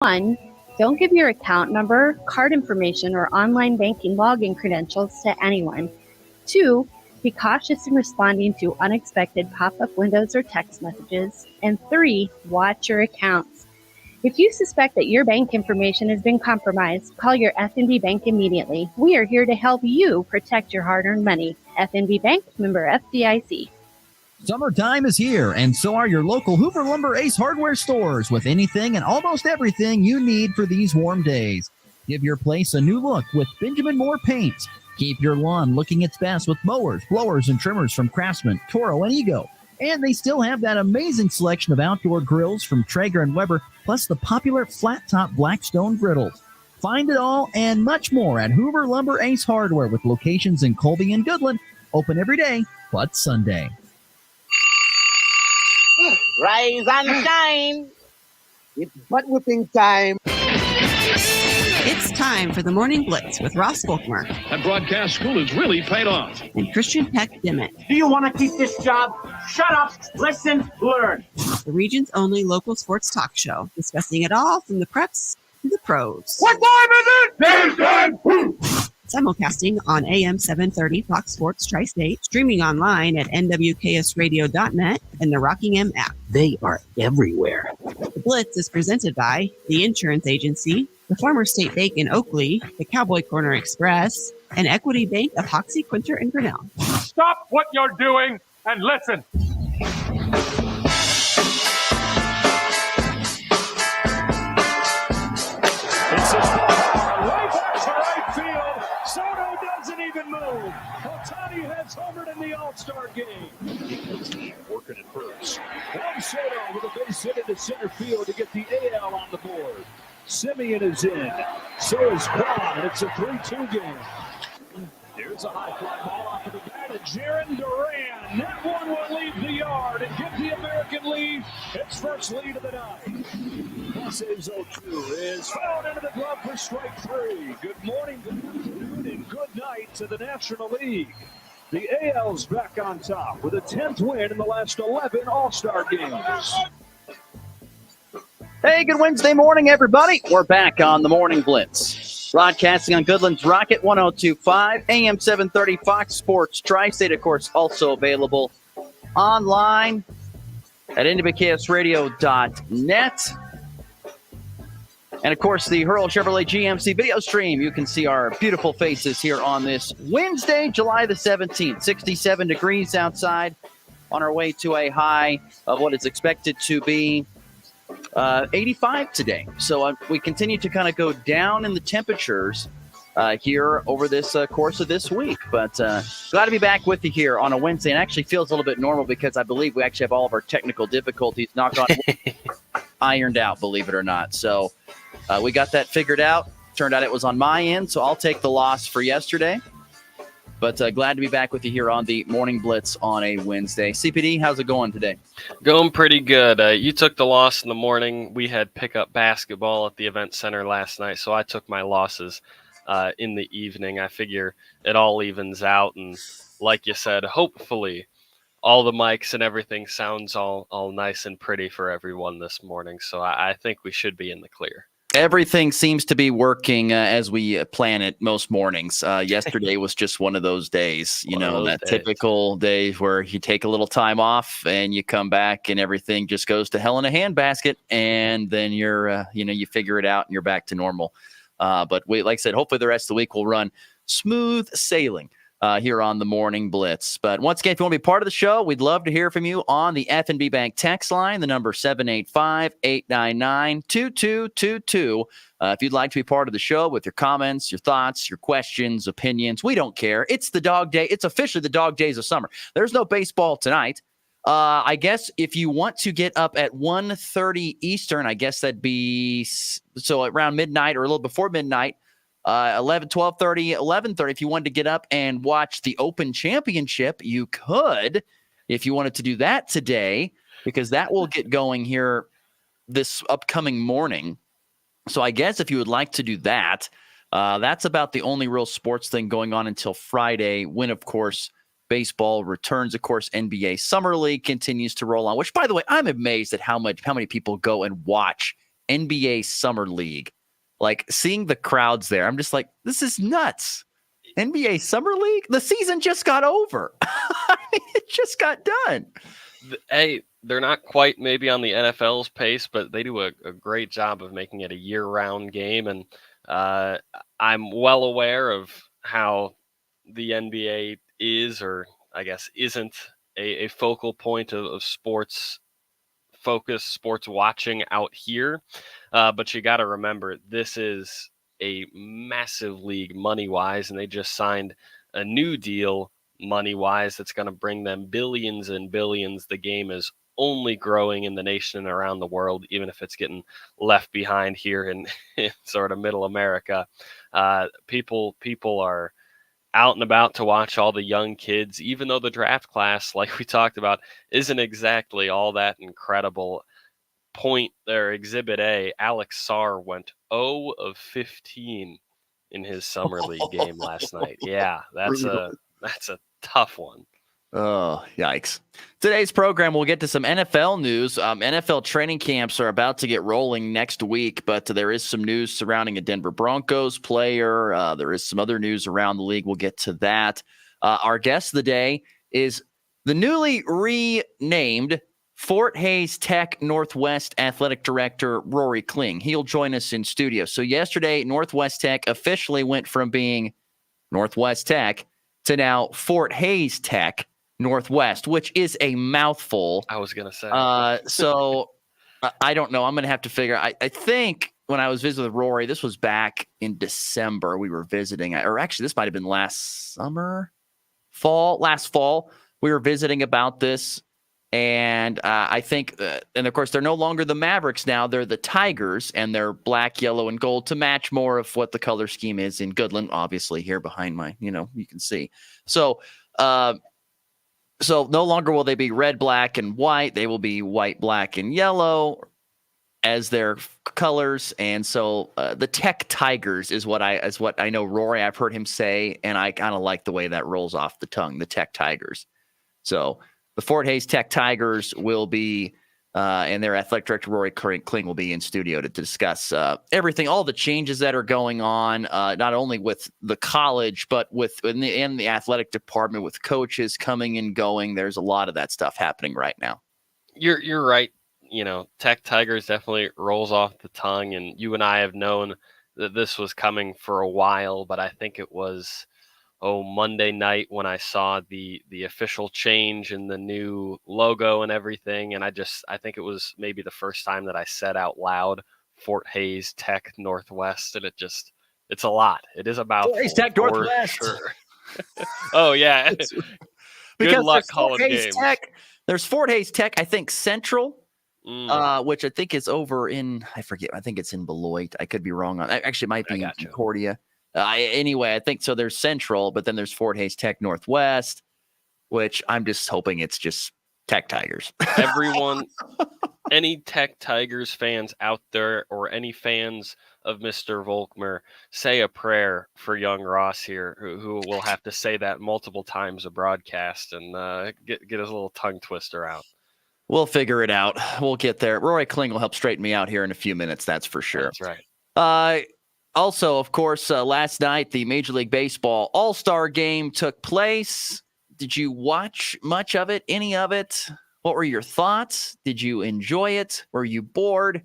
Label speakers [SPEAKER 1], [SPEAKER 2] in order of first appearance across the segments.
[SPEAKER 1] 1. Don't give your account number, card information, or online banking login credentials to anyone. 2. Be cautious in responding to unexpected pop-up windows or text messages. And 3. Watch your accounts. If you suspect that your bank information has been compromised, call your FNB Bank immediately. We are here to help you protect your hard-earned money. FNB Bank, member FDIC.
[SPEAKER 2] Summertime is here, and so are your local Hoover Lumber Ace Hardware stores with anything and almost everything you need for these warm days. Give your place a new look with Benjamin Moore paint. Keep your lawn looking its best with mowers, blowers, and trimmers from Craftsman, Toro, and Ego. And they still have that amazing selection of outdoor grills from Traeger and Weber, plus the popular flat-top Blackstone griddles. Find it all and much more at Hoover Lumber Ace Hardware with locations in Colby and Goodland, open every day but Sunday.
[SPEAKER 3] Rise and shine. It's butt whipping time.
[SPEAKER 4] It's time for the Morning Blitz with Ross Volkmer.
[SPEAKER 5] That broadcast school has really paid off.
[SPEAKER 4] And Christian Peck-Dimit.
[SPEAKER 3] Do you want to keep this job? Shut up, listen, learn.
[SPEAKER 4] The region's only local sports talk show, discussing it all from the preps to the pros.
[SPEAKER 3] What time is it?
[SPEAKER 4] Simulcasting on AM 730 Fox Sports Tri-State, streaming online at nwksradio.net and the Rockingham app.
[SPEAKER 3] They are everywhere.
[SPEAKER 4] The Blitz is presented by the Insurance Agency, the Farmers State Bank in Oakley, the Cowboy Corner Express, and Equity Bank of Hoxie, Quinter, and Grinnell.
[SPEAKER 6] Stop what you're doing and listen. It's a way back to right field. Soto doesn't even move. Ohtani has homered in the All-Star game. Eagles team working at first. Juan Soto with a base hit into center field to get the AL on the board. Simeon is in. So is Kwan, and it's a 3-2 game. Here's a high fly ball off of the bat, and Jarren Duran. That one will leave the yard and give the American League its first lead of the night. Pase's 0-2 is fouled into the glove for strike 3. Good morning, good afternoon, and good night to the National League. The AL's back on top with a 10th win in the last 11 All-Star games.
[SPEAKER 7] Hey, good Wednesday morning, everybody. We're back on the Morning Blitz. Broadcasting on Goodland's Rocket 102.5, AM 730 Fox Sports Tri-State, of course, also available online at nwksradio.net. And, of course, the Hurl Chevrolet GMC video stream. You can see our beautiful faces here on this Wednesday, July the 17th. 67 degrees outside, on our way to a high of what is expected to be 85 today. So we continue to kind of go down in the temperatures here over this course of this week. But glad to be back with you here on a Wednesday. And actually feels a little bit normal because I believe we actually have all of our technical difficulties knocked on ironed out, believe it or not. So we got that figured out. Turned out it was on my end, so I'll take the loss for yesterday. But glad to be back with you here on the Morning Blitz on a Wednesday. CPD, how's it going today?
[SPEAKER 8] Going pretty good. You took the loss in the morning. We had pickup basketball at the event center last night, so I took my losses in the evening. I figure it all evens out, and like you said, hopefully all the mics and everything sounds all nice and pretty for everyone this morning. So I think we should be in the clear.
[SPEAKER 7] Everything seems to be working as we plan it most mornings. Yesterday was just one of those days, typical day where you take a little time off and you come back and everything just goes to hell in a handbasket. And then you're, you figure it out and you're back to normal. But like I said, hopefully the rest of the week will run smooth sailing here on the Morning Blitz. But once again, if you want to be part of the show, we'd love to hear from you on the FNB Bank text line, the number 785-899-2222. If you'd like to be part of the show with your comments, your thoughts, your questions, opinions, we don't care. It's the dog day. It's officially the dog days of summer. There's no baseball tonight. I guess if you want to get up at 1:30 Eastern, I guess that'd be so around midnight or a little before midnight, 12:30, 11:30. If you wanted to get up and watch the Open Championship, you could if you wanted to do that today, because that will get going here this upcoming morning. So I guess if you would like to do that, that's about the only real sports thing going on until Friday, when, of course, baseball returns. Of course, NBA Summer League continues to roll on, which, by the way, I'm amazed at how many people go and watch NBA Summer League. Like seeing the crowds there, I'm just like, this is nuts. NBA Summer League? The season just got over. It just got done.
[SPEAKER 8] Hey, they're not quite maybe on the NFL's pace, but they do a great job of making it a year-round game. And I'm well aware of how the NBA is, or I guess isn't, a focal point of sports focus, sports watching out here. But you got to remember, this is a massive league money-wise, and they just signed a new deal money-wise that's going to bring them billions and billions. The game is only growing in the nation and around the world, even if it's getting left behind here in sort of middle America. People are out and about to watch all the young kids, even though the draft class, like we talked about, isn't exactly all that incredible. Point there, Exhibit A, Alex Sarr went 0 of 15 in his summer league game last night. Yeah, that's a tough one.
[SPEAKER 7] Oh, yikes. Today's program, we'll get to some NFL news. NFL training camps are about to get rolling next week, but there is some news surrounding a Denver Broncos player. There is some other news around the league. We'll get to that. Our guest of the day is the newly renamed Fort Hays Tech Northwest Athletic Director Rory Kling. He'll join us in studio. So yesterday, Northwest Tech officially went from being Northwest Tech to now Fort Hays Tech Northwest, which is a mouthful.
[SPEAKER 8] I was going to say.
[SPEAKER 7] So I don't know. I'm going to have to figure. I think when I was visiting with Rory, this was back in December. We were visiting, or actually, this might have been last fall. We were visiting about this. And I think, and of course, they're no longer the Mavericks now. They're the Tigers, and they're black, yellow, and gold to match more of what the color scheme is in Goodland. Obviously, here behind you can see. So no longer will they be red, black, and white. They will be white, black, and yellow as their colors. And so the Tech Tigers is what I know Rory. I've heard him say, and I kind of like the way that rolls off the tongue. The Tech Tigers. So the Fort Hays Tech Tigers will be, and their athletic director, Rory Kling, will be in studio to discuss everything, all the changes that are going on, not only with the college, but in the athletic department, with coaches coming and going. There's a lot of that stuff happening right now.
[SPEAKER 8] You're right. Tech Tigers definitely rolls off the tongue, and you and I have known that this was coming for a while, but I think it was Monday night when I saw the official change in the new logo and everything. And I think it was maybe the first time that I said out loud, Fort Hays Tech Northwest. And it's a lot. It is about
[SPEAKER 7] Fort Hays Tech Northwest.
[SPEAKER 8] Sure. Oh yeah. Good luck calling games.
[SPEAKER 7] There's Fort Hays Tech, I think Central, which I think is over in, I forget. I think it's in Beloit. I could be wrong on. Actually, it might be in Concordia. Anyway, I think so. There's Central, but then there's Fort Hays Tech Northwest, which I'm just hoping it's just Tech Tigers.
[SPEAKER 8] Everyone, any Tech Tigers fans out there, or any fans of Mr. Volkmer, say a prayer for young Ross here, who will have to say that multiple times a broadcast and get his little tongue twister out.
[SPEAKER 7] We'll figure it out. We'll get there. Rory Kling will help straighten me out here in a few minutes. That's for sure.
[SPEAKER 8] That's right.
[SPEAKER 7] Also, of course, last night, the Major League Baseball All-Star Game took place. Did you watch much of it? Any of it? What were your thoughts? Did you enjoy it? Were you bored?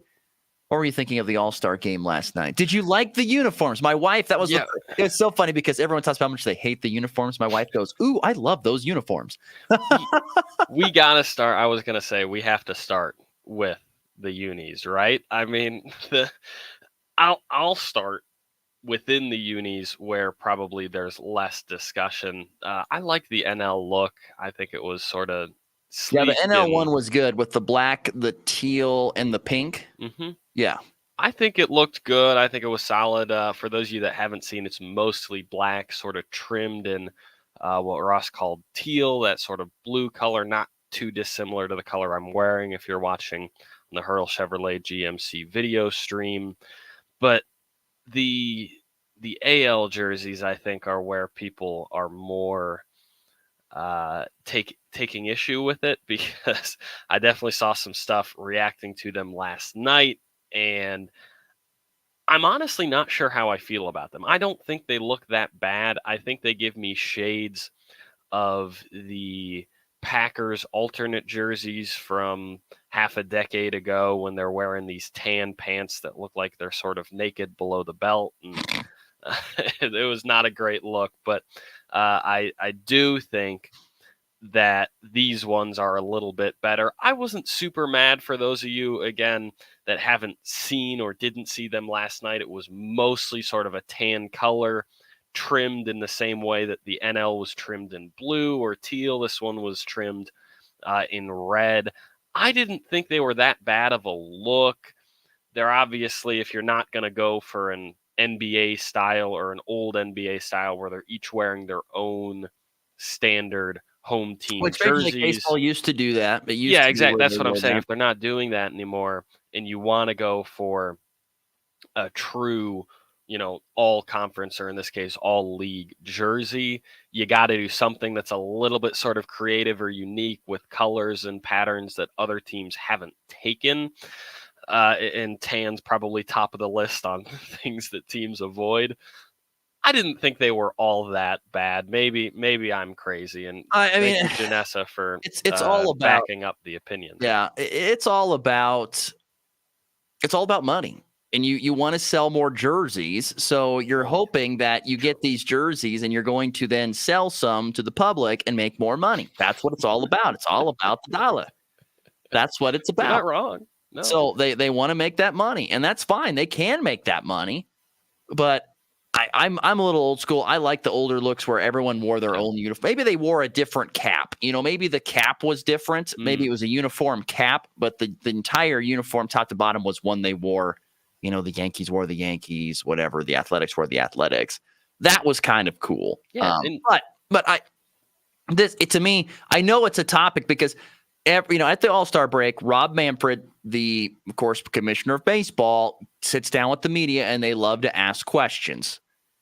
[SPEAKER 7] What were you thinking of the All-Star Game last night? Did you like the uniforms? My wife, it was so funny because everyone talks about how much they hate the uniforms. My wife goes, "Ooh, I love those uniforms."
[SPEAKER 8] We got to start. I was going to say we have to start with the unis, right? I mean, I'll start within the unis where probably there's less discussion. I like the NL look. I think it was sort of sleek.
[SPEAKER 7] Yeah, the NL one was good with the black, the teal, and the pink.
[SPEAKER 8] Mm-hmm.
[SPEAKER 7] Yeah.
[SPEAKER 8] I think it looked good. I think it was solid. For those of you that haven't seen, it's mostly black, sort of trimmed in what Ross called teal, that sort of blue color, not too dissimilar to the color I'm wearing if you're watching the Hurl Chevrolet GMC video stream. But the AL jerseys, I think, are where people are more taking issue with it, because I definitely saw some stuff reacting to them last night, And I'm honestly not sure how I feel about them. I don't think they look that bad. I think they give me shades of the Packers alternate jerseys from half a decade ago when they're wearing these tan pants that look like they're sort of naked below the belt. And it was not a great look, but I do think that these ones are a little bit better. I wasn't super mad for those of you, again, that haven't seen or didn't see them last night. It was mostly sort of a tan color, trimmed in the same way that the NL was trimmed in blue or teal. This one was trimmed in red. I didn't think they were that bad of a look. They're obviously, if you're not going to go for an NBA style or an old NBA style where they're each wearing their own standard home team
[SPEAKER 7] Which
[SPEAKER 8] jerseys.
[SPEAKER 7] baseball used to do that.
[SPEAKER 8] Yeah, exactly. That's what I'm saying. If they're not doing that anymore and you want to go for a true, all conference, or in this case, all league jersey, you got to do something that's a little bit sort of creative or unique with colors and patterns that other teams haven't taken. And tan's probably top of the list on things that teams avoid. I didn't think they were all that bad. Maybe I'm crazy, and
[SPEAKER 7] I mean,
[SPEAKER 8] thank you, Janessa, for
[SPEAKER 7] it's all about
[SPEAKER 8] backing up the opinion.
[SPEAKER 7] Yeah, it's all about money. And you want to sell more jerseys, so you're hoping that you get these jerseys and you're going to then sell some to the public and make more money. That's what it's all about. It's all about the dollar. That's what it's about.
[SPEAKER 8] You're not wrong. No.
[SPEAKER 7] So they want to make that money, and that's fine. They can make that money, but I'm a little old school. I like the older looks where everyone wore their own uniform. Maybe they wore a different cap. Maybe the cap was different. Maybe it was a uniform cap, but the entire uniform top to bottom was one they wore. The Yankees wore the Yankees, whatever. The Athletics wore the Athletics. That was kind of cool.
[SPEAKER 8] Yeah,
[SPEAKER 7] to me, I know it's a topic because at the All-Star break, Rob Manfred, the, of course, commissioner of baseball, sits down with the media and they love to ask questions.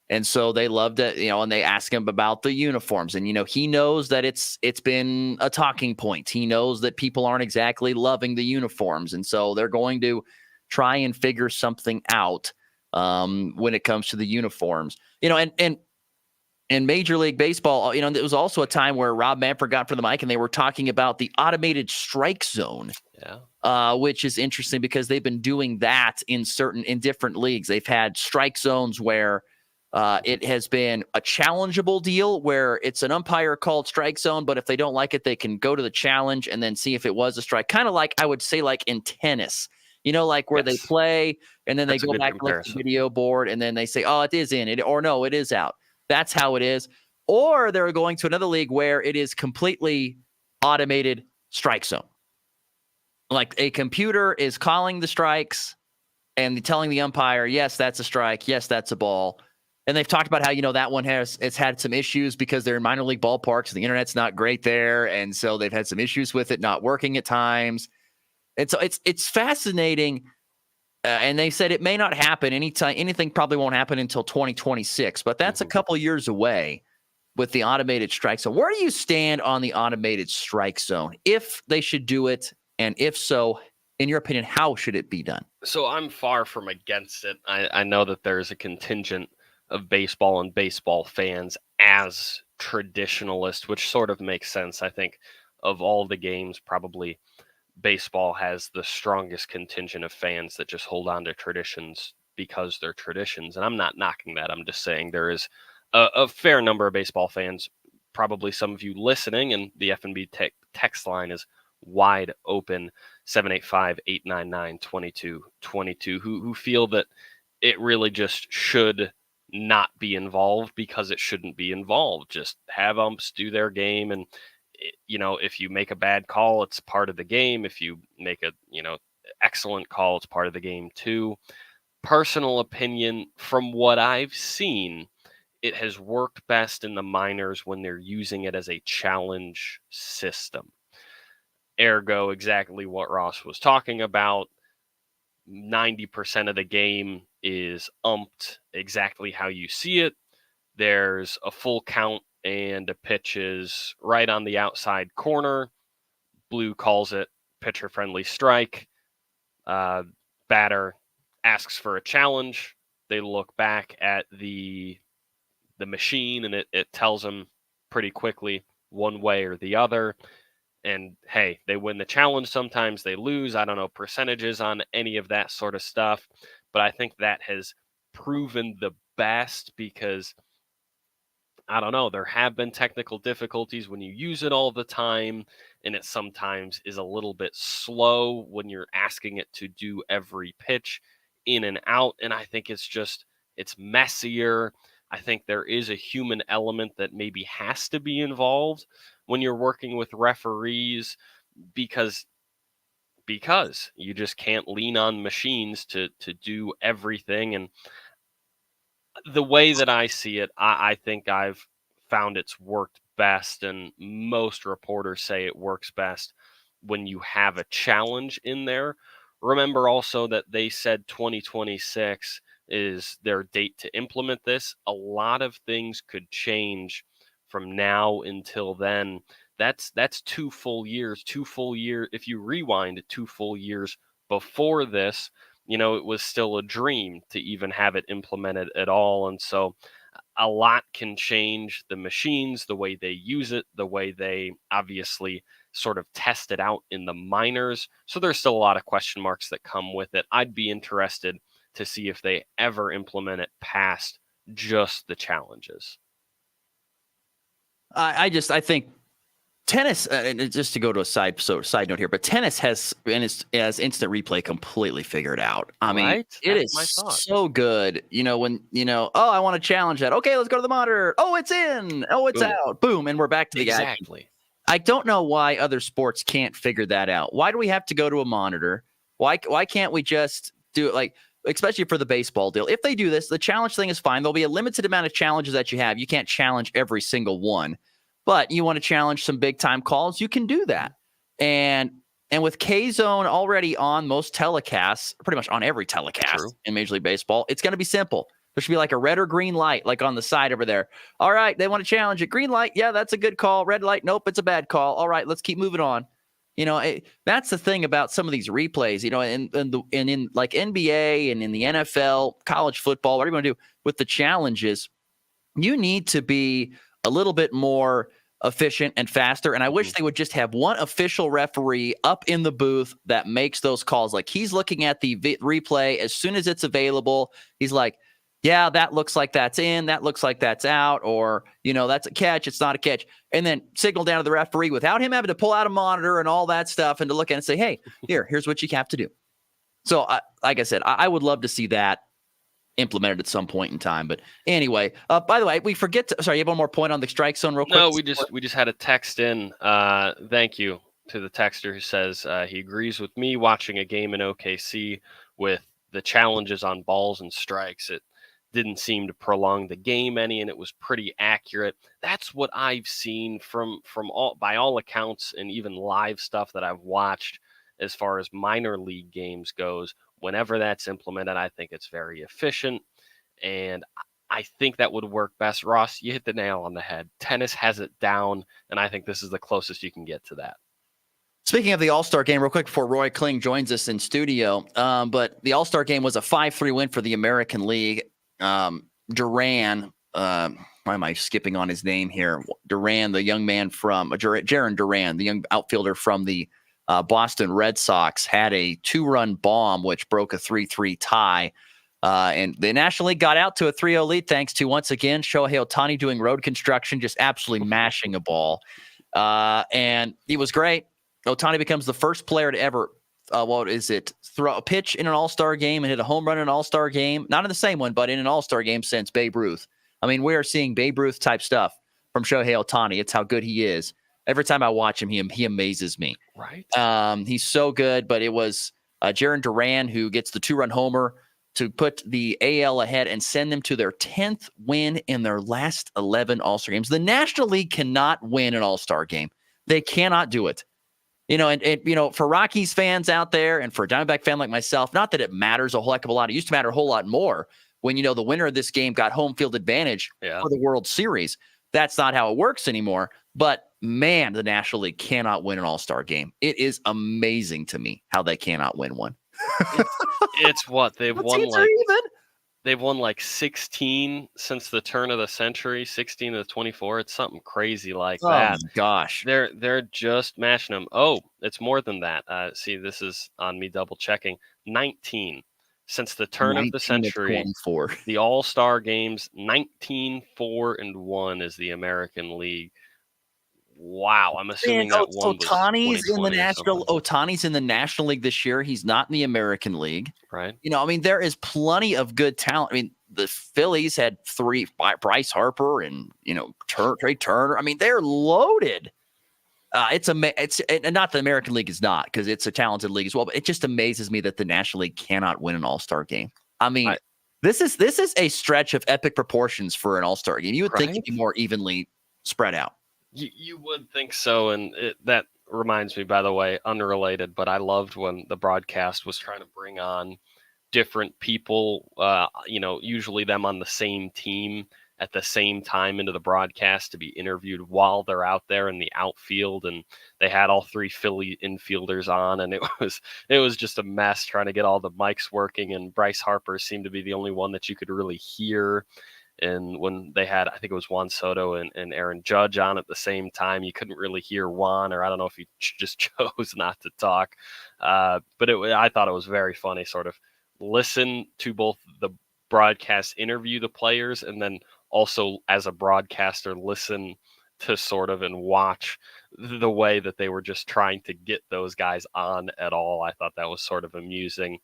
[SPEAKER 7] And so they love to, and they ask him about the uniforms. And, he knows that it's been a talking point. He knows that people aren't exactly loving the uniforms. And so they're going to try and figure something out when it comes to the uniforms. And Major League Baseball, there was also a time where Rob Manfred got for the mic and they were talking about the automated strike zone, which is interesting because they've been doing that in different leagues. They've had strike zones where it has been a challengeable deal where it's an umpire called strike zone, but if they don't like it, they can go to the challenge and then see if it was a strike. Kind of like, I would say, like in tennis, where they play and then they go back and look at the video board and then they say, oh, it is in it, or no, it is out. That's how it is. Or they're going to another league where it is completely automated strike zone. Like a computer is calling the strikes and telling the umpire, yes, that's a strike. Yes, that's a ball. And they've talked about how, that one it's had some issues because they're in minor league ballparks. And the internet's not great there. And so they've had some issues with it not working at times. And so it's fascinating. And they said it may not happen anytime. Anything probably won't happen until 2026, but that's a couple years away with the automated strike zone. Where do you stand on the automated strike zone? If they should do it, and if so, in your opinion, how should it be done?
[SPEAKER 8] So I'm far from against it. I know that there's a contingent of baseball and baseball fans as traditionalist, which sort of makes sense. I think of all the games, probably baseball has the strongest contingent of fans that just hold on to traditions because they're traditions. And I'm not knocking that. I'm just saying there is a fair number of baseball fans, probably some of you listening, and the F&B text line is wide open, 785-899-2222, who feel that it really just should not be involved because it shouldn't be involved. Just have umps do their game, and if you make a bad call, it's part of the game. If you make a excellent call, it's part of the game too. Personal opinion, from what I've seen, it has worked best in the minors when they're using it as a challenge system. Ergo, exactly what Ross was talking about. 90% of the game is umped exactly how you see it. There's a full count and a pitch is right on the outside corner. Blue calls it pitcher-friendly strike. Batter asks for a challenge. They look back at the machine, and it tells them pretty quickly one way or the other. And hey, they win the challenge. Sometimes they lose. I don't know percentages on any of that sort of stuff, but I think that has proven the best because I don't know, there have been technical difficulties when you use it all the time, and it sometimes is a little bit slow when you're asking it to do every pitch in and out. And I think it's messier. I think there is a human element that maybe has to be involved when you're working with referees because you just can't lean on machines to do everything. And the way that I see it, I think I've found it's worked best, and most reporters say it works best when you have a challenge in there. Remember also that they said 2026 is their date to implement this. A lot of things could change from now until then. That's 2 full years. If you rewind 2 full years before this, it was still a dream to even have it implemented at all. And so a lot can change. The machines, the way they use it, the way they obviously sort of test it out in the minors. So there's still a lot of question marks that come with it. I'd be interested to see if they ever implement it past just the challenges.
[SPEAKER 7] I think tennis, and just to go to a side note here, but tennis has instant replay completely figured out. I mean,
[SPEAKER 8] Right?
[SPEAKER 7] it
[SPEAKER 8] That's my
[SPEAKER 7] is
[SPEAKER 8] thought.
[SPEAKER 7] so good. When, I want to challenge that. Okay, let's go to the monitor. Oh, it's in. Oh, it's
[SPEAKER 8] Boom.
[SPEAKER 7] out. Boom. And we're back to the action.
[SPEAKER 8] Exactly.
[SPEAKER 7] I don't know why other sports can't figure that out. Why do we have to go to a monitor? Why can't we just do it like, especially for the baseball deal? If they do this, the challenge thing is fine. There'll be a limited amount of challenges that you have. You can't challenge every single one. But you want to challenge some big time calls, you can do that. And with K-Zone already on most telecasts, pretty much on every telecast in Major League Baseball, it's going to be simple. There should be like a red or green light, like on the side over there. All right, they want to challenge it. Green light, yeah, that's a good call. Red light, nope, it's a bad call. All right, let's keep moving on. That's the thing about some of these replays. And in like NBA and in the NFL, college football, whatever you want to do with the challenges, you need to be a little bit more efficient and faster. And I wish they would just have one official referee up in the booth that makes those calls. Like he's looking at the replay as soon as it's available. He's like, yeah, that looks like that's in. That looks like that's out. Or, that's a catch. It's not a catch. And then signal down to the referee without him having to pull out a monitor and all that stuff and to look at it and say, hey, here's what you have to do. So like I said, I would love to see that implemented at some point in time. But anyway, by the way, we forget to, sorry, you have one more point on the strike zone real quick?
[SPEAKER 8] No, we just had a text in. Thank you to the texter who says he agrees with me watching a game in OKC with the challenges on balls and strikes. It didn't seem to prolong the game any, and it was pretty accurate. That's what I've seen by all accounts, and even live stuff that I've watched as far as minor league games goes. Whenever that's implemented, I think it's very efficient, and I think that would work best. Ross, you hit the nail on the head. Tennis has it down, and I think this is the closest you can get to that.
[SPEAKER 7] Speaking of the All-Star game, real quick before Roy Kling joins us in studio, but the All-Star game was a 5-3 win for the American League. Duran, why am I skipping on his name here? Duran, the young man from Jaron Duran, the young outfielder from the Boston Red Sox, had a 2-run bomb, which broke a 3-3 tie. And the National League got out to a 3-0 lead thanks to, once again, Shohei Ohtani doing road construction, just absolutely mashing a ball. And he was great. Ohtani becomes the first player to ever, throw a pitch in an All-Star game and hit a home run in an All-Star game. Not in the same one, but in an All-Star game since Babe Ruth. I mean, we are seeing Babe Ruth type stuff from Shohei Ohtani. It's how good he is. Every time I watch him, he amazes me.
[SPEAKER 8] Right.
[SPEAKER 7] He's so good, but it was Jaron Duran who gets the 2-run homer to put the AL ahead and send them to their 10th win in their last 11 All-Star games. The National League cannot win an All-Star game. They cannot do it. And for Rockies fans out there and for a Diamondback fan like myself, not that it matters a whole heck of a lot. It used to matter a whole lot more when, the winner of this game got home field advantage for the World Series. That's not how it works anymore. But, man, the National League cannot win an All-Star game. It is amazing to me how they cannot win one.
[SPEAKER 8] It's what they've
[SPEAKER 2] The
[SPEAKER 8] won
[SPEAKER 2] teams are
[SPEAKER 8] like
[SPEAKER 2] even.
[SPEAKER 8] they've won like 16 since the turn of the century, 16 to 24. It's something crazy like
[SPEAKER 2] Oh
[SPEAKER 8] that.
[SPEAKER 2] my gosh.
[SPEAKER 8] They're just mashing them. Oh, it's more than that. See, this is on me double checking. 19 since the turn of the
[SPEAKER 2] 19 to
[SPEAKER 8] century.
[SPEAKER 2] 24.
[SPEAKER 8] The All-Star games, 19-4-1 is the American League. Wow, I'm assuming that one was
[SPEAKER 2] Otani's in the
[SPEAKER 8] 2020 or something.
[SPEAKER 2] Otani's in the National League this year. He's not in the American League.
[SPEAKER 8] Right.
[SPEAKER 2] I mean, there is plenty of good talent. I mean, the Phillies had 3, Bryce Harper and Trey Turner. I mean, they're loaded. It's and not the American League is not, because it's a talented league as well. But it just amazes me that the National League cannot win an All-Star game. I mean, this is a stretch of epic proportions for an All-Star game. You would think it'd be more evenly spread out.
[SPEAKER 8] You would think so, and that reminds me, by the way, unrelated, but I loved when the broadcast was trying to bring on different people, usually them on the same team at the same time into the broadcast to be interviewed while they're out there in the outfield, and they had all 3 Philly infielders on, and it was just a mess trying to get all the mics working, and Bryce Harper seemed to be the only one that you could really hear. And when they had, I think it was Juan Soto and Aaron Judge on at the same time, you couldn't really hear Juan, or I don't know if he just chose not to talk. But I thought it was very funny, sort of listen to both the broadcast interview the players, and then also as a broadcaster listen to sort of and watch the way that they were just trying to get those guys on at all. I thought that was sort of amusing.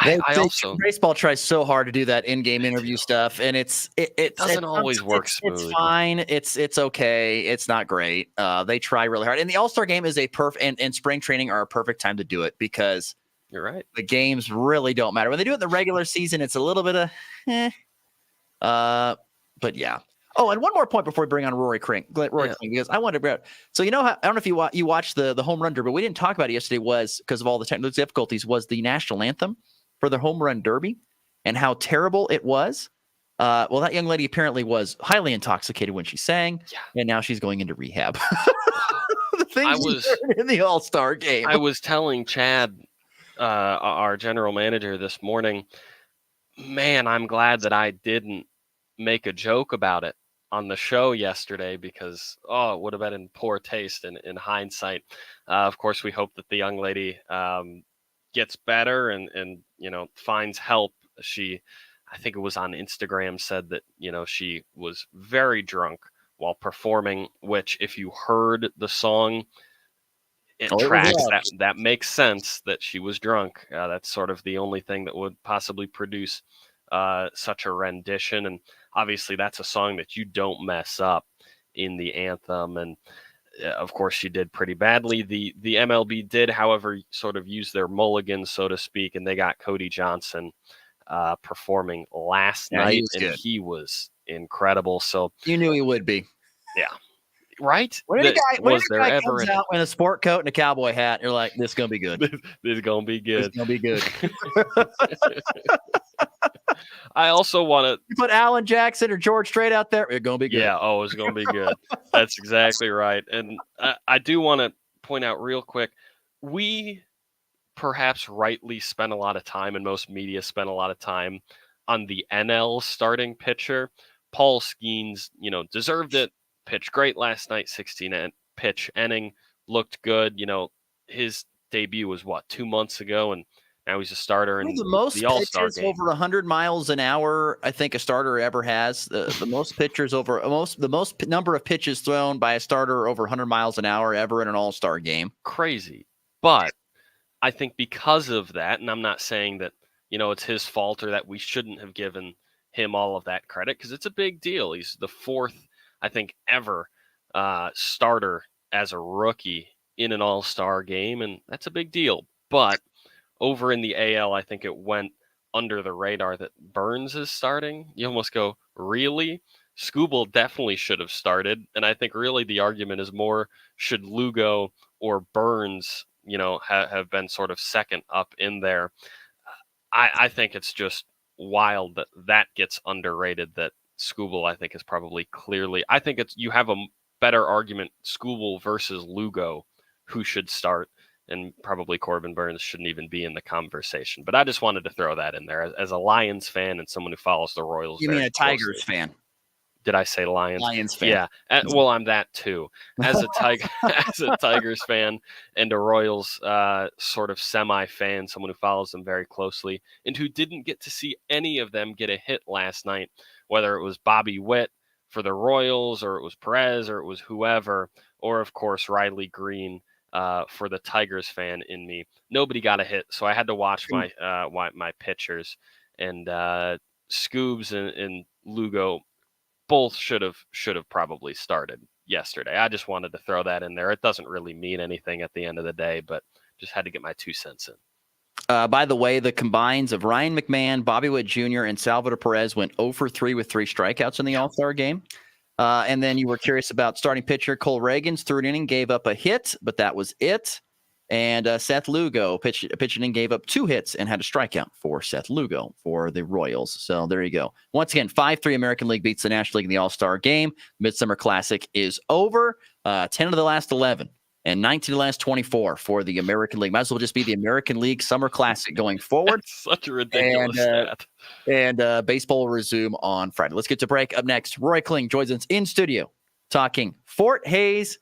[SPEAKER 2] Baseball tries so hard to do that in-game interview stuff, and it
[SPEAKER 8] doesn't always work smooth.
[SPEAKER 2] It's fine. It's okay. It's not great. They try really hard, and the All-Star game is a perfect, and spring training are a perfect time to do it, because
[SPEAKER 8] you're right.
[SPEAKER 2] The games really don't matter when they do it in the regular season. It's a little bit of, but yeah. Oh, and one more point before we bring on Rory Kring, because I wanted to bring up. So I don't know if you watched the home run derby, but we didn't talk about it yesterday. Was because of all the technical difficulties. Was the national anthem for the home run derby and how terrible it was. Well, that young lady apparently was highly intoxicated when she sang, and now she's going into rehab. The things in the All-Star game.
[SPEAKER 8] I was telling Chad, our general manager, this morning, man, I'm glad that I didn't make a joke about it on the show yesterday, because it would have been in poor taste in hindsight. Of course, we hope that the young lady gets better and finds help. She, I think it was on Instagram, said that she was very drunk while performing, which if you heard the song, it tracks. That makes sense that she was drunk. That's sort of the only thing that would possibly produce such a rendition. And obviously that's a song that you don't mess up in the anthem. And of course she did pretty badly. The MLB did, however, sort of use their mulligan, so to speak, and they got Cody Johnson performing last night, and he was incredible. So
[SPEAKER 2] you knew he would be.
[SPEAKER 8] Yeah. Right?
[SPEAKER 2] When a guy comes out in a sport coat and a cowboy hat, you're like, this is going to be good.
[SPEAKER 8] This is going to be good.
[SPEAKER 2] It's going to be good.
[SPEAKER 8] I also want to...
[SPEAKER 2] You put Alan Jackson or George Strait out there, it's going to be good.
[SPEAKER 8] Yeah, it's going to be good. That's exactly right. And I do want to point out real quick, we perhaps rightly spend a lot of time, and most media spend a lot of time, on the NL starting pitcher. Paul Skeens, deserved it. Pitched great last night, 16-pitch inning, looked good. His debut was 2 months ago, and now he's a starter in the All-Star game.
[SPEAKER 2] Over 100 miles an hour, I think a starter ever has. The most pitchers the most number of pitches thrown by a starter over 100 miles an hour ever in an All-Star game.
[SPEAKER 8] Crazy, but I think because of that, and I'm not saying that it's his fault or that we shouldn't have given him all of that credit, because it's a big deal. He's the fourth, I think, ever starter as a rookie in an All-Star game, and that's a big deal. But over in the AL, I think it went under the radar that Burns is starting. You almost go, really? Skubal definitely should have started, and I think really the argument is more, should Lugo or Burns, have been sort of second up in there. I think it's just wild that gets underrated, that Skubal, I think, is probably clearly... I think you have a better argument, Skubal versus Lugo, who should start and probably Corbin Burns shouldn't even be in the conversation. But I just wanted to throw that in there as a Lions fan and someone who follows the Royals.
[SPEAKER 7] You mean a Tigers
[SPEAKER 8] closely.
[SPEAKER 7] fan?
[SPEAKER 8] Did I say Lions?
[SPEAKER 7] Lions fan.
[SPEAKER 8] Yeah. Well, I'm that too. As a Tigers fan and a Royals sort of semi fan, someone who follows them very closely and who didn't get to see any of them get a hit last night, whether it was Bobby Witt for the Royals or it was Perez or it was whoever, or of course Riley Green for the Tigers fan in me. Nobody got a hit, so I had to watch my pitchers, and Scoobs and Lugo both should have probably started yesterday. I just wanted to throw that in there. It doesn't really mean anything at the end of the day, but just had to get my 2 cents in.
[SPEAKER 7] By the way, the combines of Ryan McMahon, Bobby Witt Jr., and Salvador Perez went 0 for 3 with 3 strikeouts in the All-Star game. And then you were curious about starting pitcher Cole Reagans, third inning, gave up a hit, but that was it. And Seth Lugo pitched and gave up 2 hits and had a strikeout for Seth Lugo for the Royals. So there you go. Once again, 5-3 American League beats the National League in the All-Star game. Midsummer Classic is over. 10 of the last 11 and 19 of the last 24 for the American League. Might as well just be the American League Summer Classic going forward.
[SPEAKER 8] That's such a ridiculous stat.
[SPEAKER 7] And baseball will resume on Friday. Let's get to break. Up next, Roy Kling joins us in studio talking Fort Hays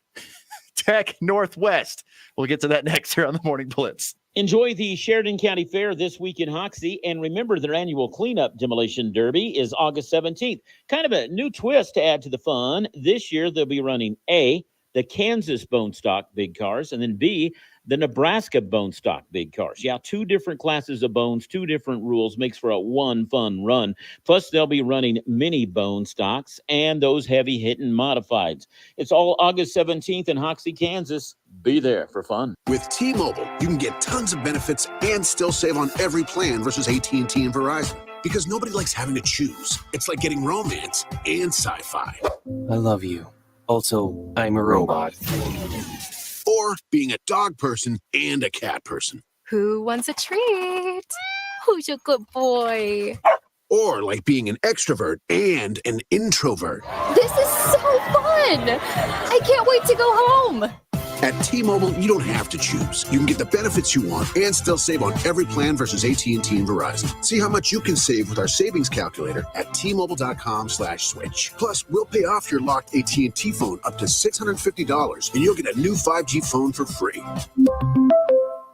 [SPEAKER 7] Tech Northwest. We'll get to that next here on the Morning Blitz.
[SPEAKER 9] Enjoy the Sheridan County Fair this week in Hoxie, and remember their annual cleanup demolition derby is August 17th. Kind of a new twist to add to the fun. This year they'll be running A, the Kansas bone stock big cars, and then B, the Nebraska bone stock big cars. Yeah, 2 different classes of bones, 2 different rules, makes for a one fun run. Plus, they'll be running mini bone stocks and those heavy-hitting modifieds. It's all August 17th in Hoxie, Kansas. Be there for fun.
[SPEAKER 10] With T-Mobile, you can get tons of benefits and still save on every plan versus AT&T and Verizon. Because nobody likes having to choose. It's like getting romance and sci-fi.
[SPEAKER 11] I love you. Also, I'm a robot.
[SPEAKER 10] Or being a dog person and a cat person.
[SPEAKER 12] Who wants a treat? Who's a good boy?
[SPEAKER 10] Or like being an extrovert and an introvert.
[SPEAKER 12] This is so fun! I can't wait to go home!
[SPEAKER 10] At T-Mobile, you don't have to choose. You can get the benefits you want and still save on every plan versus AT&T and Verizon. See how much you can save with our savings calculator at T-Mobile.com/switch. Plus, we'll pay off your locked AT&T phone up to $650, and you'll get a new 5G phone for free.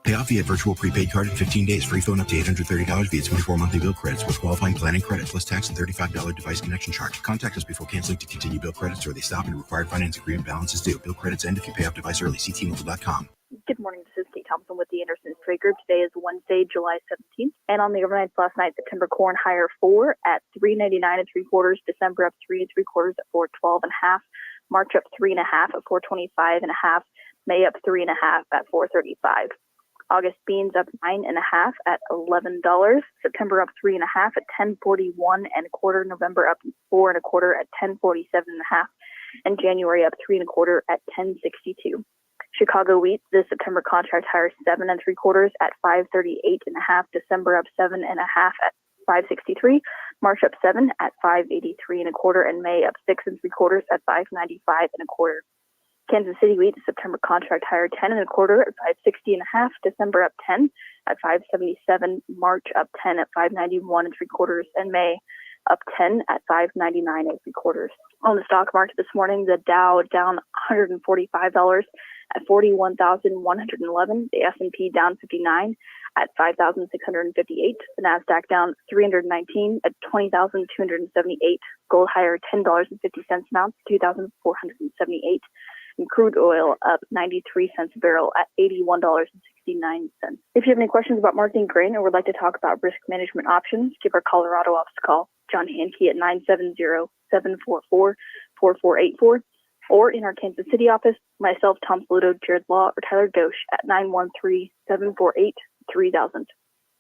[SPEAKER 13] Pay off via virtual prepaid card in 15 days. Free phone up to $830 via 24 monthly bill credits with qualifying plan and credit, plus tax and $35 device connection charge. Contact us before canceling to continue bill credits, or they stop and required finance agreement balance is due. Bill credits end if you pay off device early. See T-Mobile.com.
[SPEAKER 14] Good morning. This is Kate Thompson with the Anderson's Trade Group. Today is Wednesday, July 17th. And on the overnights last night, September corn higher 4 at $3.99 3/4. December up 3 3/4 at $4.12.5. March up 3.5 at $4.25.5. May up 3.5 at $4.35. August beans up 9.5 at $11. September up 3.5 at $10.41 November up 4 1/4 at $10.47.5. And January up 3 1/4 at $10.62. Chicago wheat, this September contract higher 7 3/4 at $5.38.5. December up 7.5 at $5.63. March up 7 at $5.83 and May up 6 3/4 at $5.95 Kansas City wheat, the September contract higher 10 1/4 at $5.60.5. December up 10 at $5.77. March up 10 at $5.91 3/4 and May up 10 at $5.99 3/4. On the stock market this morning, the Dow down $145 at 41,111. The S&P down 59 at 5,658. The Nasdaq down 319 at 20,278. Gold higher $10.50 an ounce, 2,478. And crude oil up 93 cents a barrel at $81.69. If you have any questions about marketing grain or would like to talk about risk management options, give our Colorado office a call. John Hankey at 970-744-4484. Or in our Kansas City office, myself, Tom Saluto, Jared Law, or Tyler Dosch at 913-748-3000.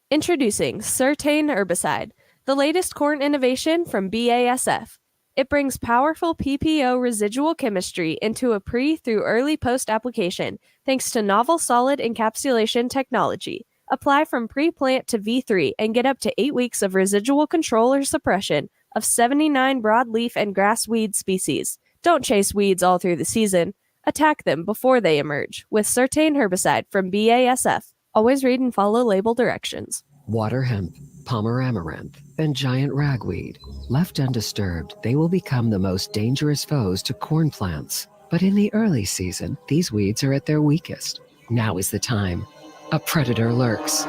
[SPEAKER 15] Introducing Certain Herbicide, the latest corn innovation from BASF. It brings powerful PPO residual chemistry into a pre through early post application thanks to novel solid encapsulation technology. Apply from pre-plant to V3 and get up to 8 weeks of residual control or suppression of 79 broadleaf and grass weed species. Don't chase weeds all through the season. Attack them before they emerge with Certain herbicide from BASF. Always read and follow label directions.
[SPEAKER 16] Water hemp, Palmer amaranth, and giant ragweed. Left undisturbed, they will become the most dangerous foes to corn plants. But in the early season, these weeds are at their weakest. Now is the time. A predator lurks.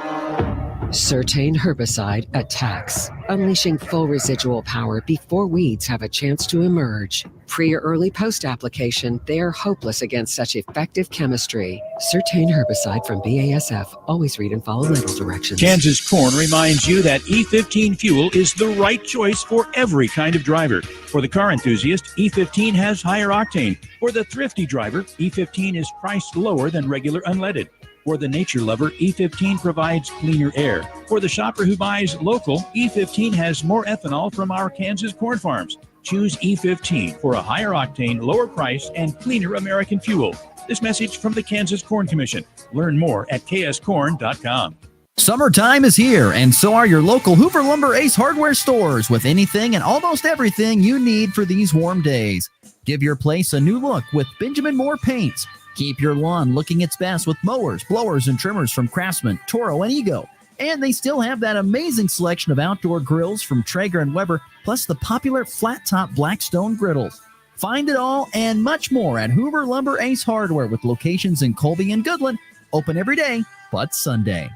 [SPEAKER 16] Certain herbicide attacks, unleashing full residual power before weeds have a chance to emerge. Pre or early post-application, they are hopeless against such effective chemistry. Certain herbicide from BASF. Always read and follow label directions.
[SPEAKER 17] Kansas Corn reminds you that E15 fuel is the right choice for every kind of driver. For the car enthusiast, E15 has higher octane. For the thrifty driver, E15 is priced lower than regular unleaded. For the nature lover, E15 provides cleaner air. For the shopper who buys local, E15 has more ethanol from our Kansas corn farms. Choose E15 for a higher octane, lower price, and cleaner American fuel. This message from the Kansas Corn Commission. Learn more at kscorn.com.
[SPEAKER 2] Summertime is here, and so are your local Hoover Lumber Ace hardware stores with anything and almost everything you need for these warm days. Give your place a new look with Benjamin Moore paints. Keep your lawn looking its best with mowers, blowers, and trimmers from Craftsman, Toro, and Ego. And they still have that amazing selection of outdoor grills from Traeger and Weber, plus the popular flat-top Blackstone griddles. Find it all and much more at Hoover Lumber Ace Hardware with locations in Colby and Goodland. Open every day but Sunday.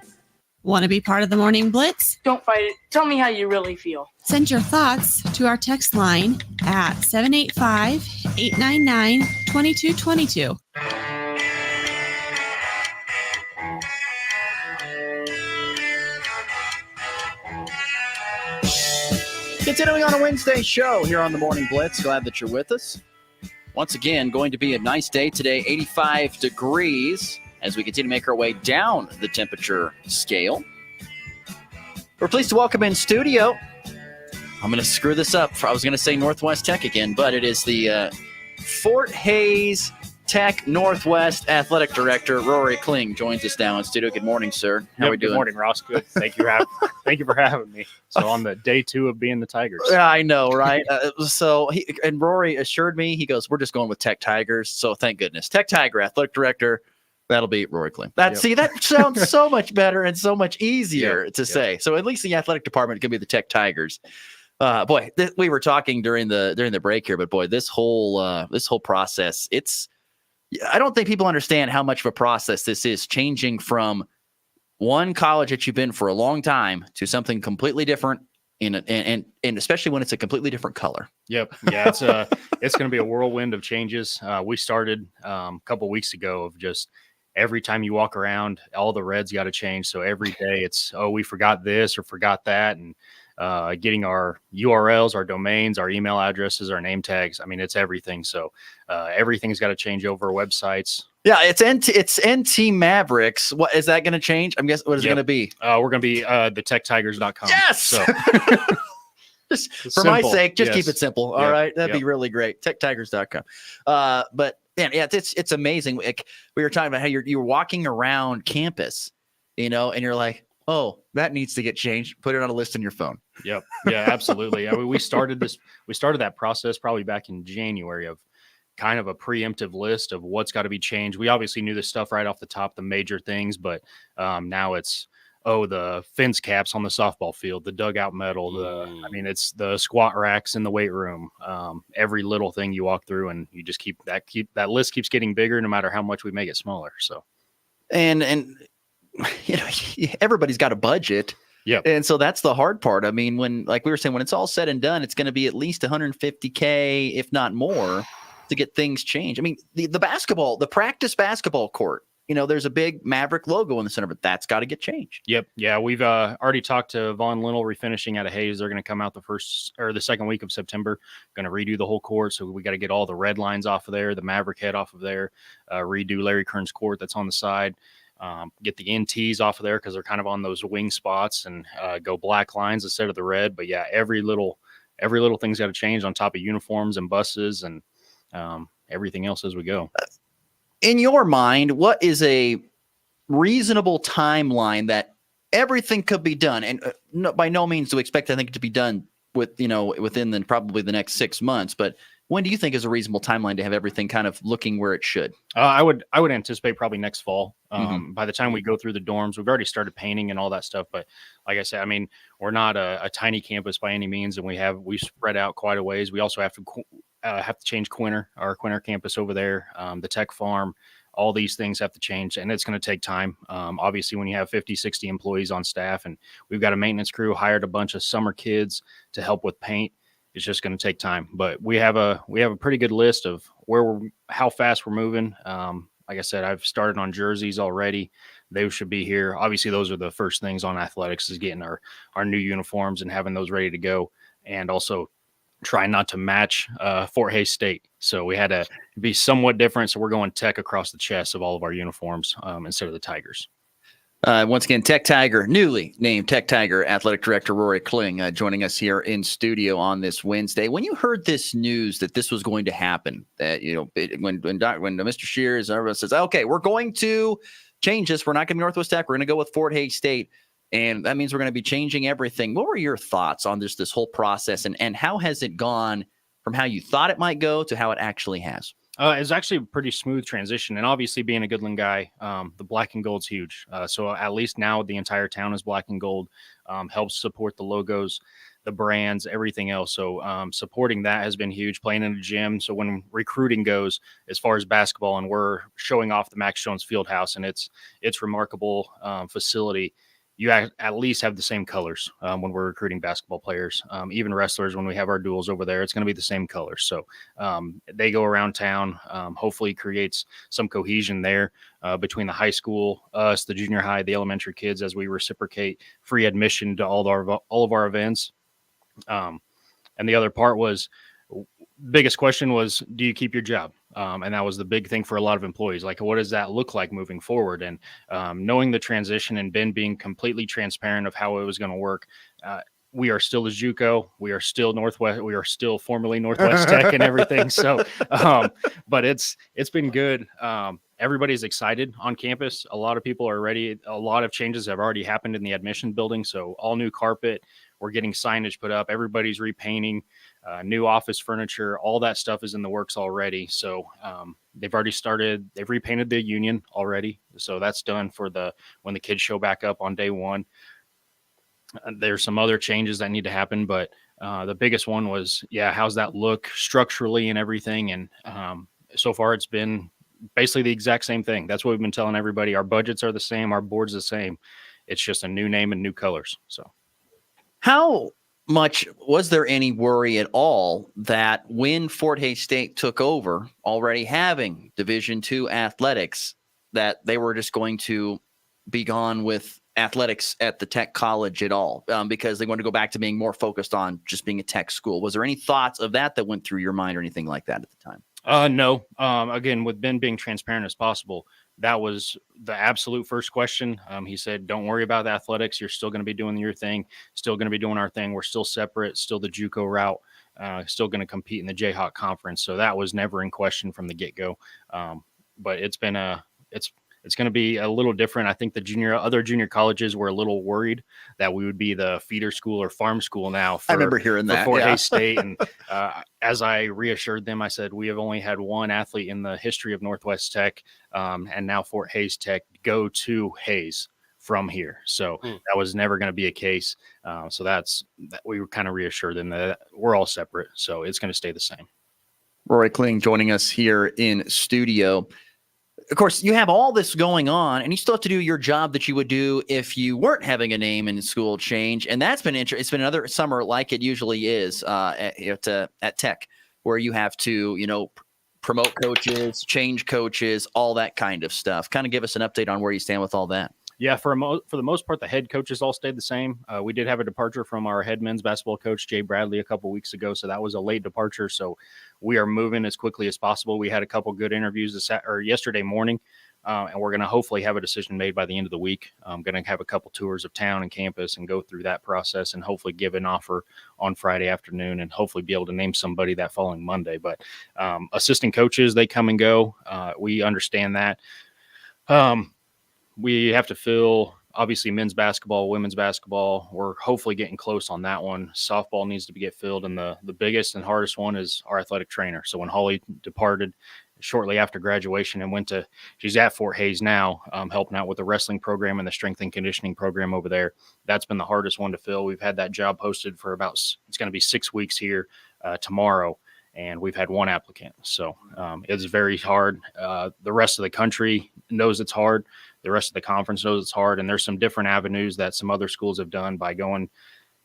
[SPEAKER 4] Want to be part of the Morning Blitz?
[SPEAKER 18] Don't fight it. Tell me how you really feel.
[SPEAKER 4] Send your thoughts to our text line at 785-899-2222.
[SPEAKER 7] Continuing on a Wednesday show here on the Morning Blitz. Glad that you're with us. Once again, going to be a nice day today, 85 degrees, as we continue to make our way down the temperature scale. We're pleased to welcome in studio. I'm going to screw this up. I was going to say Northwest Tech again, but it is the Fort Hays Tech Northwest Athletic Director, Rory Kling, joins us now in studio. Good morning, sir. How are we doing?
[SPEAKER 19] Good morning, Ross. Good. Thank you for having me. So on the day 2 of being the Tigers.
[SPEAKER 7] Yeah, I know, right? And Rory assured me, he goes, we're just going with Tech Tigers. So thank goodness. Tech Tiger Athletic Director. That'll be Rory Kling. See, that sounds so much better and so much easier to say. So at least the athletic department can be the Tech Tigers. We were talking during the break here, but boy, this whole process, I don't think people understand how much of a process this is, changing from one college that you've been for a long time to something completely different, and especially when it's a completely different color.
[SPEAKER 19] Yep. Yeah, it's going to be a whirlwind of changes. We started a couple weeks ago of just every time you walk around, all the reds got to change. So every day it's, we forgot this or forgot that, and getting our URLs, our domains, our email addresses, our name tags. I mean, it's everything. So everything's got to change over websites. Yeah, it's NT Mavericks. What is that going to change? I'm guessing. What is it going to be? We're going to be the techtigers.com.
[SPEAKER 7] Yes. So. Just for simple. My sake, just keep it simple. All right, that'd be really great. Techtigers.com. But man, it's amazing. Like, we were talking about how you're walking around campus, and you're like, oh, that needs to get changed. Put it on a list in your phone.
[SPEAKER 19] Yep. Yeah, absolutely. I mean, we started that process probably back in January of kind of a preemptive list of what's got to be changed. We obviously knew this stuff right off the top, the major things, but now it's, the fence caps on the softball field, the dugout metal, it's the squat racks in the weight room, every little thing you walk through, and you just keep that list keeps getting bigger no matter how much we make it smaller. So, and
[SPEAKER 7] everybody's got a budget.
[SPEAKER 19] Yep.
[SPEAKER 7] And so that's the hard part. I mean, when it's all said and done, it's going to be at least $150K, if not more, to get things changed. I mean, the practice basketball court, there's a big Maverick logo in the center, but that's got to get changed.
[SPEAKER 19] Yep. Yeah. We've already talked to Von Linnell Refinishing out of Hayes. They're going to come out the second week of September, going to redo the whole court. So we got to get all the red lines off of there, the Maverick head off of there, redo Larry Kern's court that's on the side. Get the NTs off of there because they're kind of on those wing spots, and go black lines instead of the red. But yeah, every little thing's got to change on top of uniforms and buses and everything else as we go.
[SPEAKER 7] In your mind, what is a reasonable timeline that everything could be done? And by no means do we expect anything to be done within probably the next 6 months, but When do you think is a reasonable timeline to have everything kind of looking where it should?
[SPEAKER 19] I would anticipate probably next fall. By the time we go through the dorms, we've already started painting and all that stuff. But like I said, I mean, we're not a tiny campus by any means, and we spread out quite a ways. We also have to change our Quinter campus over there, the tech farm. All these things have to change, and it's going to take time. Obviously, when you have 50, 60 employees on staff, and we've got a maintenance crew, hired a bunch of summer kids to help with paint, it's just going to take time. But we have a pretty good list of how fast we're moving. Like I said, I've started on jerseys already. They should be here. Obviously, those are the first things on athletics, is getting our new uniforms and having those ready to go, and also trying not to match Fort Hays State. So we had to be somewhat different. So we're going tech across the chest of all of our uniforms instead of the Tigers.
[SPEAKER 7] Once again, Tech Tiger, newly named Tech Tiger Athletic Director Rory Kling joining us here in studio on this Wednesday. When you heard this news that this was going to happen, that when Mr. Shears, everyone says, okay, we're going to change this. We're not going to be Northwest Tech. We're going to go with Fort Hays State. And that means we're going to be changing everything. What were your thoughts on this whole process, and how has it gone from how you thought it might go to how it actually has?
[SPEAKER 19] It's actually a pretty smooth transition, and obviously being a Goodland guy, the black and gold's huge. So at least now the entire town is black and gold, helps support the logos, the brands, everything else. So supporting that has been huge, playing in a gym. So when recruiting goes as far as basketball, and we're showing off the Max Jones Fieldhouse and its remarkable facility, you at least have the same colors when we're recruiting basketball players. Even wrestlers, when we have our duels over there, it's going to be the same colors. So they go around town, hopefully creates some cohesion there between the high school, us, the junior high, the elementary kids, as we reciprocate free admission to all of our events. And the other part was, biggest question was, do you keep your job? And that was the big thing for a lot of employees. Like, what does that look like moving forward? And knowing the transition and Ben being completely transparent of how it was going to work, we are still a JUCO. We are still Northwest. We are still formerly Northwest Tech and everything. So, but it's been good. Everybody's excited on campus. A lot of people are ready. A lot of changes have already happened in the admission building. So all new carpet. We're getting signage put up. Everybody's repainting, new office furniture. All that stuff is in the works already. So they've already started. They've repainted the union already. So that's done for when the kids show back up on day one. There's some other changes that need to happen, but the biggest one was, how's that look structurally and everything? And so far it's been basically the exact same thing. That's what we've been telling everybody. Our budgets are the same. Our board's the same. It's just a new name and new colors. So.
[SPEAKER 7] How much was there any worry at all that when Fort Hays State took over, already having Division II athletics, that they were just going to be gone with athletics at the tech college at all, because they want to go back to being more focused on just being a tech school? Was there any thoughts of that went through your mind or anything like that at the time?
[SPEAKER 19] No. Again, with Ben being transparent as possible, that was the absolute first question. He said, don't worry about the athletics. You're still going to be doing your thing, still going to be doing our thing. We're still separate, still the JUCO route, still going to compete in the Jayhawk conference. So that was never in question from the get-go. But it's been it's going to be a little different. I think other junior colleges were a little worried that we would be the feeder school or farm school now.
[SPEAKER 7] I remember hearing that.
[SPEAKER 19] Fort Hays State. And as I reassured them, I said, we have only had one athlete in the history of Northwest Tech, and now Fort Hays Tech go to Hays from here. So that was never going to be a case. So we were kind of reassured them that we're all separate. So it's going to stay the same.
[SPEAKER 7] Rory Kling joining us here in studio. Of course, you have all this going on, and you still have to do your job that you would do if you weren't having a name and school change. And that's been interesting. It's been another summer like it usually is at Tech, where you have to, promote coaches, change coaches, all that kind of stuff. Kind of give us an update on where you stand with all that.
[SPEAKER 19] Yeah, for the most part, the head coaches all stayed the same. We did have a departure from our head men's basketball coach, Jay Bradley, a couple weeks ago. So that was a late departure. So we are moving as quickly as possible. We had a couple good interviews yesterday morning, and we're going to hopefully have a decision made by the end of the week. I'm going to have a couple tours of town and campus and go through that process and hopefully give an offer on Friday afternoon and hopefully be able to name somebody that following Monday. But assistant coaches, they come and go. We understand that. We have to fill obviously men's basketball, women's basketball, we're hopefully getting close on that one. Softball needs to get filled, and the biggest and hardest one is our athletic trainer. So when Holly departed shortly after graduation and she's at Fort Hays now, helping out with the wrestling program and the strength and conditioning program over there. That's been the hardest one to fill. We've had that job posted for it's going to be 6 weeks here tomorrow, and we've had one applicant. So it's very hard. The rest of the country knows it's hard. The rest of the conference knows it's hard. And there's some different avenues that some other schools have done by going.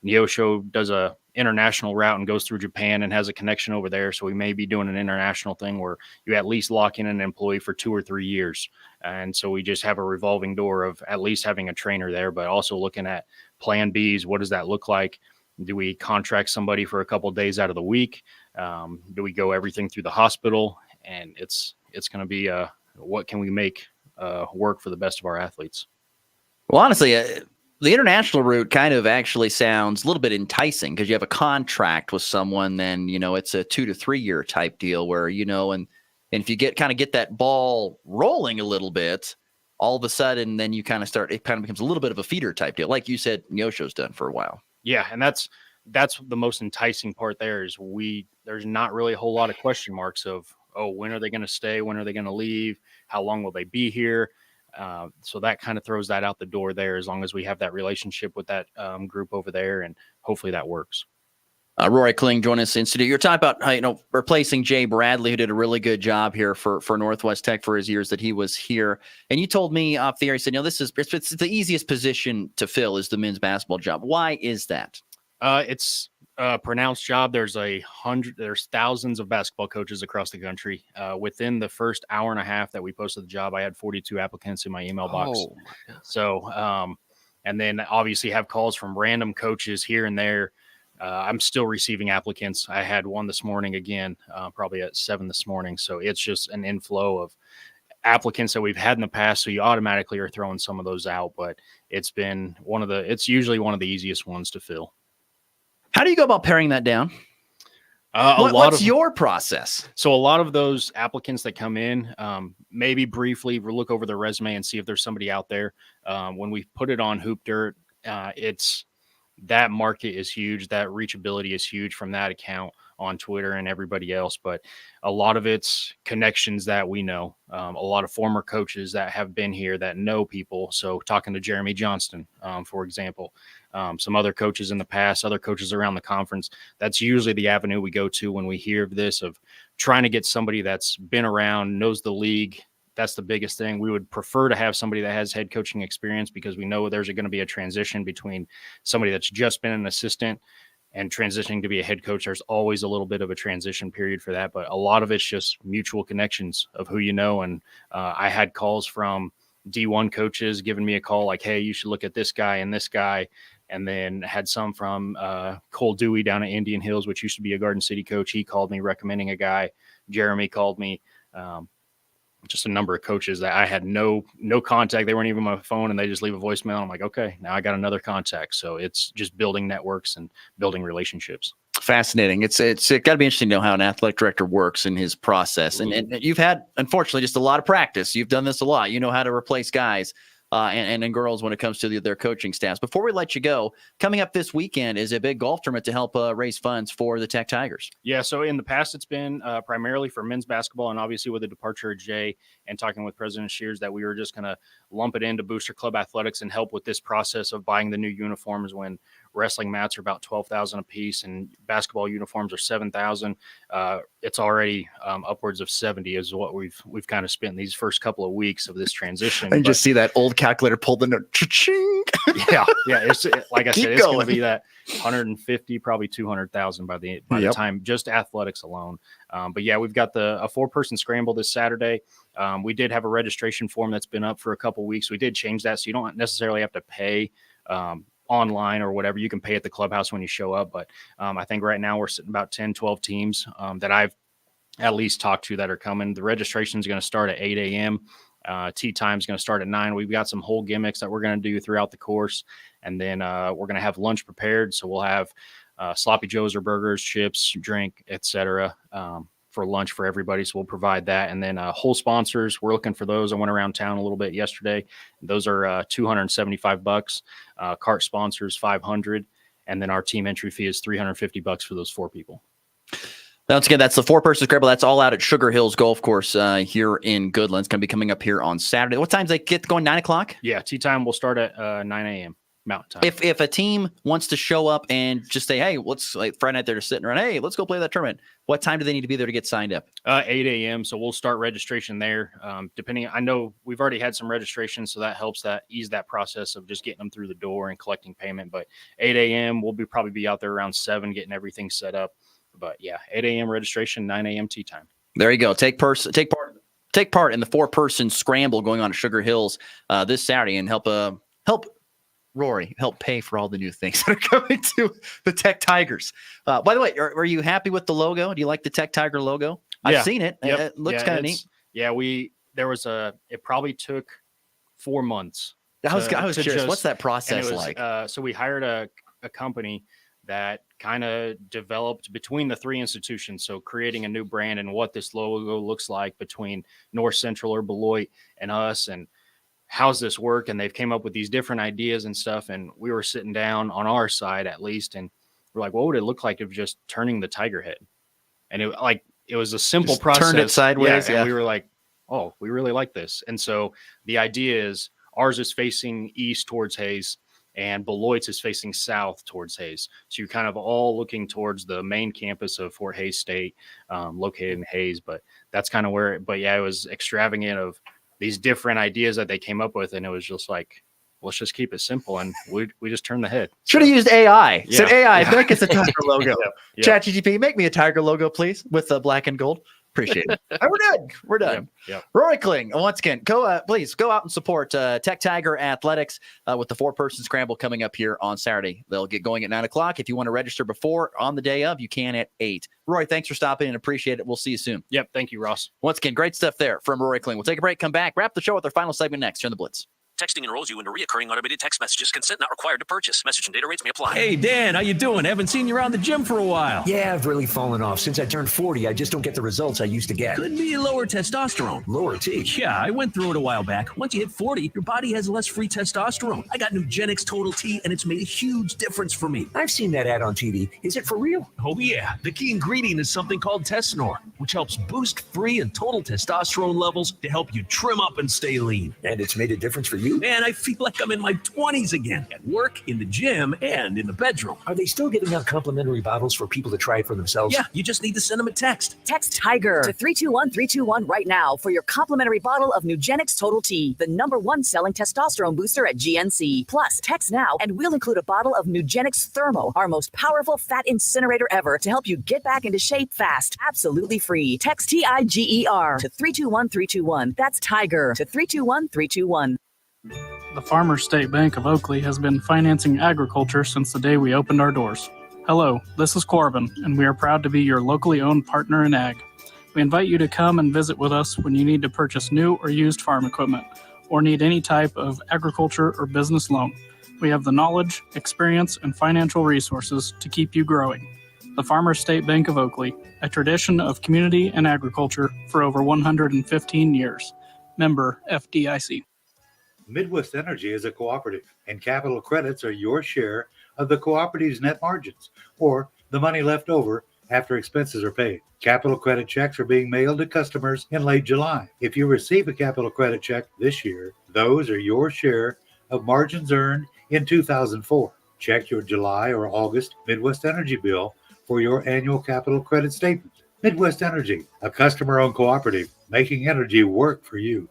[SPEAKER 19] Neosho does a international route and goes through Japan and has a connection over there. So we may be doing an international thing where you at least lock in an employee for 2 or 3 years. And so we just have a revolving door of at least having a trainer there, but also looking at plan Bs. What does that look like? Do we contract somebody for a couple of days out of the week? Do we go everything through the hospital? And it's going to be what can we make work for the best of our athletes?
[SPEAKER 7] Well, honestly, the international route kind of actually sounds a little bit enticing because you have a contract with someone, then, it's a 2 to 3 year type deal where, and if you get that ball rolling a little bit, all of a sudden, then it kind of becomes a little bit of a feeder type deal. Like you said, Neosho's done for a while.
[SPEAKER 19] Yeah. And that's the most enticing part there is there's not really a whole lot of question marks of, when are they going to stay? When are they going to leave? How long will they be here? So that kind of throws that out the door there as long as we have that relationship with that group over there, and hopefully that works.
[SPEAKER 7] Rory Kling joined us in studio. You're talking about replacing Jay Bradley, who did a really good job here for Northwest Tech for his years that he was here. And you told me off the air, you said, it's the easiest position to fill is the men's basketball job. Why is that?
[SPEAKER 19] It's a pronounced job. There's thousands of basketball coaches across the country. Within the first hour and a half that we posted the job, I had 42 applicants in my email box.
[SPEAKER 8] Oh, my God.
[SPEAKER 19] So, and then obviously have calls from random coaches here and there. I'm still receiving applicants. I had one this morning again, probably at 7 this morning. So it's just an inflow of applicants that we've had in the past. So you automatically are throwing some of those out, but it's usually one of the easiest ones to fill.
[SPEAKER 7] How do you go about paring that down? What's your process?
[SPEAKER 19] So a lot of those applicants that come in, maybe briefly we'll look over their resume and see if there's somebody out there. When we put it on Hoop Dirt, that market is huge. That reachability is huge from that account on Twitter and everybody else. But a lot of it's connections that we know. A lot of former coaches that have been here that know people. So talking to Jeremy Johnston, for example, some other coaches in the past, other coaches around the conference. That's usually the avenue we go to when we hear of this, of trying to get somebody that's been around, knows the league. That's the biggest thing. We would prefer to have somebody that has head coaching experience because we know there's going to be a transition between somebody that's just been an assistant and transitioning to be a head coach. There's always a little bit of a transition period for that, but a lot of it's just mutual connections of who you know. And I had calls from D1 coaches giving me a call like, hey, you should look at this guy and this guy. And then had some from Cole Dewey down at Indian Hills, which used to be a Garden City coach. He called me recommending a guy. Jeremy called me. Just a number of coaches that I had no contact. They weren't even on my phone, and they just leave a voicemail. I'm like, okay, now I got another contact. So it's just building networks and building relationships.
[SPEAKER 7] Fascinating. It's got to be interesting to know how an athletic director works in his process. And you've had, unfortunately, just a lot of practice. You've done this a lot. You know how to replace guys and girls when it comes to their coaching staffs. Before we let you go, coming up this weekend is a big golf tournament to help raise funds for the Tech Tigers.
[SPEAKER 19] Yeah, so in the past, it's been primarily for men's basketball, and obviously with the departure of Jay and talking with President Shears that we were just going to lump it into Booster Club Athletics and help with this process of buying the new uniforms when wrestling mats are about $12,000 a piece and basketball uniforms are $7,000. It's already upwards of 70 is what we've kind of spent these first couple of weeks of this transition.
[SPEAKER 7] And just see that old calculator pull the note.
[SPEAKER 19] Yeah. It's like I said, it's going to be that 150, probably 200,000 by the time just athletics alone. But yeah, we've got a 4-person scramble this Saturday. We did have a registration form that's been up for a couple weeks. We did change that, so you don't necessarily have to pay online or whatever. You can pay at the clubhouse when you show up. But I think right now we're sitting about 10, 12 teams that I've at least talked to that are coming. The registration is going to start at 8 a.m. Tea time is going to start at 9. We've got some whole gimmicks that we're going to do throughout the course. And then we're going to have lunch prepared. So we'll have sloppy joes or burgers, chips, drink, etc. for lunch for everybody. So we'll provide that. And then whole sponsors, we're looking for those. I went around town a little bit yesterday. Those are $275. Cart sponsors, $500. And then our team entry fee is $350 for those 4 people.
[SPEAKER 7] Once again, that's the 4-person scramble. That's all out at Sugar Hills Golf Course here in Goodland. It's going to be coming up here on Saturday. What times they get going? 9 o'clock?
[SPEAKER 19] Yeah, tee time will start at 9 a.m. Mountain time.
[SPEAKER 7] If a team wants to show up and just say, hey, let's like Friday night they're just sitting around, hey, let's go play that tournament. What time do they need to be there to get signed up?
[SPEAKER 19] 8 a.m. So we'll start registration there. Depending, I know we've already had some registration, so that helps ease that process of just getting them through the door and collecting payment. But 8 a.m. we'll probably be out there around 7 getting everything set up. But yeah, 8 a.m. registration, 9 a.m. tee time.
[SPEAKER 7] There you go. Take part in the 4-person scramble going on at Sugar Hills this Saturday and help Rory help pay for all the new things that are coming to the Tech Tigers. By the way, are you happy with the logo? Do you like the Tech Tiger logo?
[SPEAKER 19] Yeah.
[SPEAKER 7] I've seen it.
[SPEAKER 19] Yep.
[SPEAKER 7] It looks kind of neat.
[SPEAKER 19] Yeah, it probably took 4 months.
[SPEAKER 7] I was curious. What's that process like?
[SPEAKER 19] So we hired a company that kind of developed between the 3 institutions. So creating a new brand and what this logo looks like between North Central or Beloit and us, and how's this work? And they've came up with these different ideas and stuff. And we were sitting down on our side at least, and we're like, what would it look like if just turning the tiger head? And it was a simple
[SPEAKER 7] just
[SPEAKER 19] process.
[SPEAKER 7] Turned it sideways.
[SPEAKER 19] And we were like, oh, we really like this. And so the idea is ours is facing east towards Hayes, and Beloit's is facing south towards Hayes. So you're kind of all looking towards the main campus of Fort Hays State, located in Hayes. But that's kind of where it was extravagant of these different ideas that they came up with. And it was just like, let's just keep it simple. And we just turned the head.
[SPEAKER 7] Should have used AI.
[SPEAKER 19] Yeah.
[SPEAKER 7] Said AI,
[SPEAKER 19] Yeah.
[SPEAKER 7] make us a tiger logo.
[SPEAKER 19] Yeah.
[SPEAKER 7] ChatGPT, make me a tiger logo, please, with the black and gold. Appreciate it. All right, we're done.
[SPEAKER 19] Yeah.
[SPEAKER 7] Rory Kling, once again, please go out and support Tech Tiger Athletics with the 4-person scramble coming up here on Saturday. They'll get going at 9 o'clock. If you want to register before on the day of, you can at 8. Rory, thanks for stopping and appreciate it. We'll see you soon.
[SPEAKER 19] Yep. Thank you, Ross.
[SPEAKER 7] Once again, great stuff there from Rory Kling. We'll take a break, come back, wrap the show with our final segment next here on the Blitz.
[SPEAKER 20] Texting enrolls you into recurring automated text messages. Consent not required to purchase. Message and data rates may apply.
[SPEAKER 21] Hey, Dan, how you doing? Haven't seen you around the gym for a while.
[SPEAKER 22] Yeah, I've really fallen off. Since I turned 40, I just don't get the results I used to get.
[SPEAKER 21] Could be lower testosterone.
[SPEAKER 22] Lower T?
[SPEAKER 21] Yeah, I went through it a while back. Once you hit 40, your body has less free testosterone. I got Nugenix Total T, and it's made a huge difference for me.
[SPEAKER 22] I've seen that ad on TV. Is it for real?
[SPEAKER 21] Oh, yeah. The key ingredient is something called Tesnor, which helps boost free and total testosterone levels to help you trim up and stay lean.
[SPEAKER 22] And it's made a difference for you?
[SPEAKER 21] Man, I feel like I'm in my 20s again, at work, in the gym, and in the bedroom.
[SPEAKER 22] Are they still giving out complimentary bottles for people to try it for themselves?
[SPEAKER 21] Yeah, you just need to send them a text.
[SPEAKER 23] Text TIGER to 321-321 right now for your complimentary bottle of Nugenix Total T, the #1 selling testosterone booster at GNC. Plus, text now and we'll include a bottle of Nugenix Thermo, our most powerful fat incinerator ever, to help you get back into shape fast. Absolutely free. Text TIGER to 321-321. That's TIGER to 321-321.
[SPEAKER 24] The Farmers State Bank of Oakley has been financing agriculture since the day we opened our doors. Hello, this is Corbin, and we are proud to be your locally owned partner in ag. We invite you to come and visit with us when you need to purchase new or used farm equipment, or need any type of agriculture or business loan. We have the knowledge, experience, and financial resources to keep you growing. The Farmers State Bank of Oakley, a tradition of community and agriculture for over 115 years. Member FDIC.
[SPEAKER 25] Midwest Energy is a cooperative, and capital credits are your share of the cooperative's net margins, or the money left over after expenses are paid. Capital credit checks are being mailed to customers in late July. If you receive a capital credit check this year, those are your share of margins earned in 2004. Check your July or August Midwest Energy bill for your annual capital credit statement. Midwest Energy, a customer-owned cooperative, making energy work for you.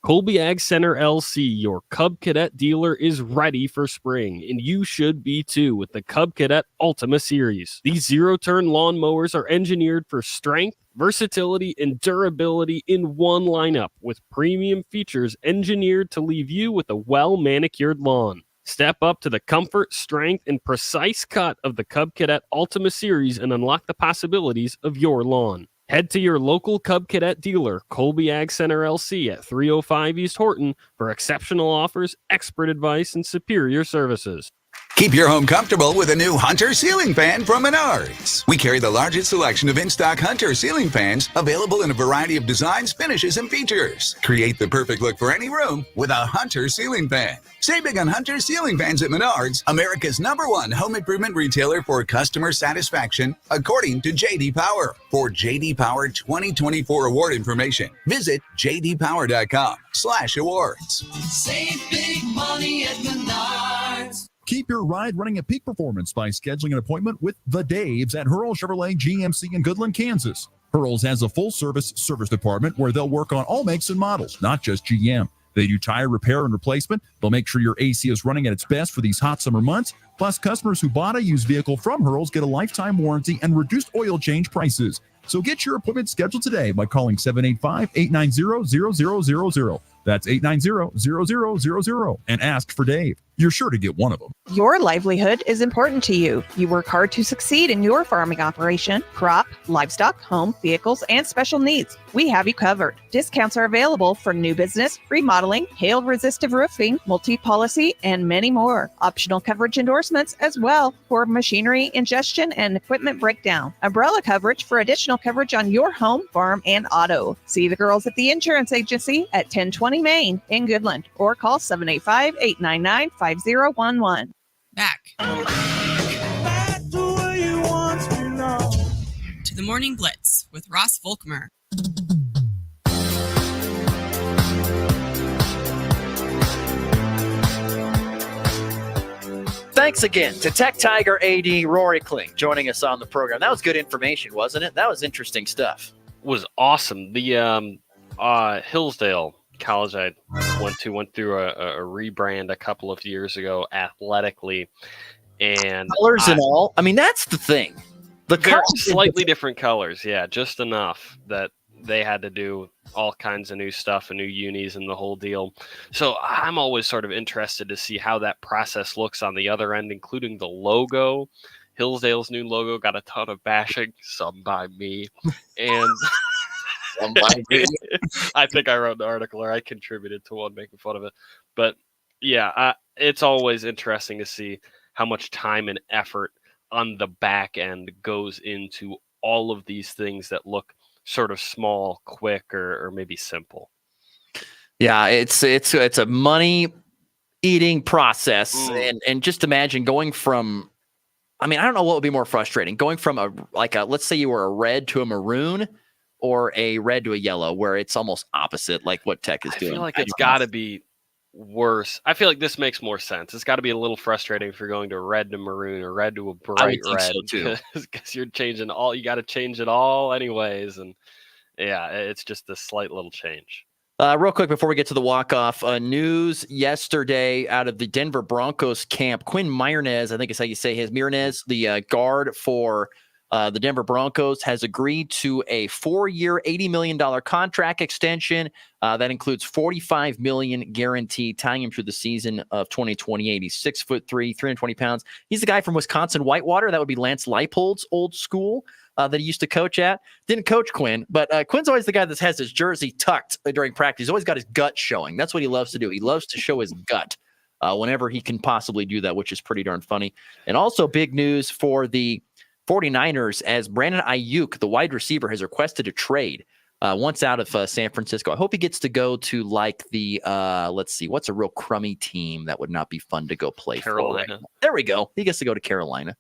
[SPEAKER 8] Colby Ag Center LC, your Cub Cadet dealer, is ready for spring, and you should be too with the Cub Cadet Ultima Series. These zero-turn lawn mowers are engineered for strength, versatility, and durability in one lineup, with premium features engineered to leave you with a well-manicured lawn. Step up to the comfort, strength, and precise cut of the Cub Cadet Ultima Series and unlock the possibilities of your lawn. Head to your local Cub Cadet dealer, Colby Ag Center LC at 305 East Horton for exceptional offers, expert advice, and superior services.
[SPEAKER 1] Keep your home comfortable with a new Hunter ceiling fan from Menards. We carry the largest selection of in-stock Hunter ceiling fans, available in a variety of designs, finishes, and features. Create the perfect look for any room with a Hunter ceiling fan. Save big on Hunter ceiling fans at Menards, America's #1 home improvement retailer for customer satisfaction, according to J.D. Power. For J.D. Power 2024 award information, visit jdpower.com/awards.
[SPEAKER 3] Save big money at Menards.
[SPEAKER 5] Keep your ride running at peak performance by scheduling an appointment with The Daves at Hurl Chevrolet GMC in Goodland, Kansas. Hurl's has a full-service service department where they'll work on all makes and models, not just GM. They do tire repair and replacement. They'll make sure your AC is running at its best for these hot summer months. Plus, customers who bought a used vehicle from Hurl's get a lifetime warranty and reduced oil change prices. So get your appointment scheduled today by calling 785-890-0000. That's 890-0000 and ask for Dave. You're sure to get one of them.
[SPEAKER 6] Your livelihood is important to you. You work hard to succeed in your farming operation, crop, livestock, home, vehicles, and special needs. We have you covered. Discounts are available for new business, remodeling, hail-resistive roofing, multi-policy, and many more. Optional coverage endorsements as well for machinery ingestion and equipment breakdown. Umbrella coverage for additional coverage on your home, farm, and auto. See the girls at the insurance agency at 1020 Main in Goodland or call 785-899-5011.
[SPEAKER 4] Back to the Morning Blitz with Ross Volkmer.
[SPEAKER 7] Thanks again to Tech Tiger AD Rory Kling joining us on the program. That was good information, wasn't it? That was interesting stuff.
[SPEAKER 8] It was awesome. The Hillsdale college I went through a rebrand a couple of years ago athletically, and
[SPEAKER 7] colors and all. I mean, that's the thing. The
[SPEAKER 8] colors, slightly different colors, yeah, just enough that they had to do all kinds of new stuff and new unis and the whole deal. So I'm always sort of interested to see how that process looks on the other end, including the logo. Hillsdale's new logo got a ton of bashing, some by me, and I think I wrote an article or I contributed to one making fun of it. But yeah, it's always interesting to see how much time and effort on the back end goes into all of these things that look sort of small, quick, or maybe simple.
[SPEAKER 7] Yeah, it's a money eating process, and just imagine going from. I mean, I don't know what would be more frustrating, going from let's say you were a red to a maroon, or a red to a yellow, where it's almost opposite, like what Tech is doing.
[SPEAKER 8] I feel like it's got to be worse. I feel like this makes more sense. It's got to be a little frustrating if you're going to red to maroon or red to a bright red.
[SPEAKER 7] So too,
[SPEAKER 8] because you're changing all. You got to change it all anyways, and yeah, it's just a slight little change.
[SPEAKER 7] Real quick before we get to the walk-off, news yesterday out of the Denver Broncos camp. Quinn Meirenez, I think is how you say his Meirenez, the guard for the Denver Broncos, has agreed to a 4-year, $80 million contract extension. That includes $45 million guaranteed, tying him through the season of 2028. He's 6'3", 320 pounds. He's the guy from Wisconsin Whitewater. That would be Lance Leipold's old school that he used to coach at. Didn't coach Quinn, but Quinn's always the guy that has his jersey tucked during practice. He's always got his gut showing. That's what he loves to do. He loves to show his gut whenever he can possibly do that, which is pretty darn funny. And also big news for the 49ers, as Brandon Ayuk, the wide receiver, has requested a trade once out of San Francisco. I hope he gets to go to like the, let's see, what's a real crummy team that would not be fun to go play
[SPEAKER 8] Carolina.
[SPEAKER 7] for? Right? There we go. He gets to go to Carolina.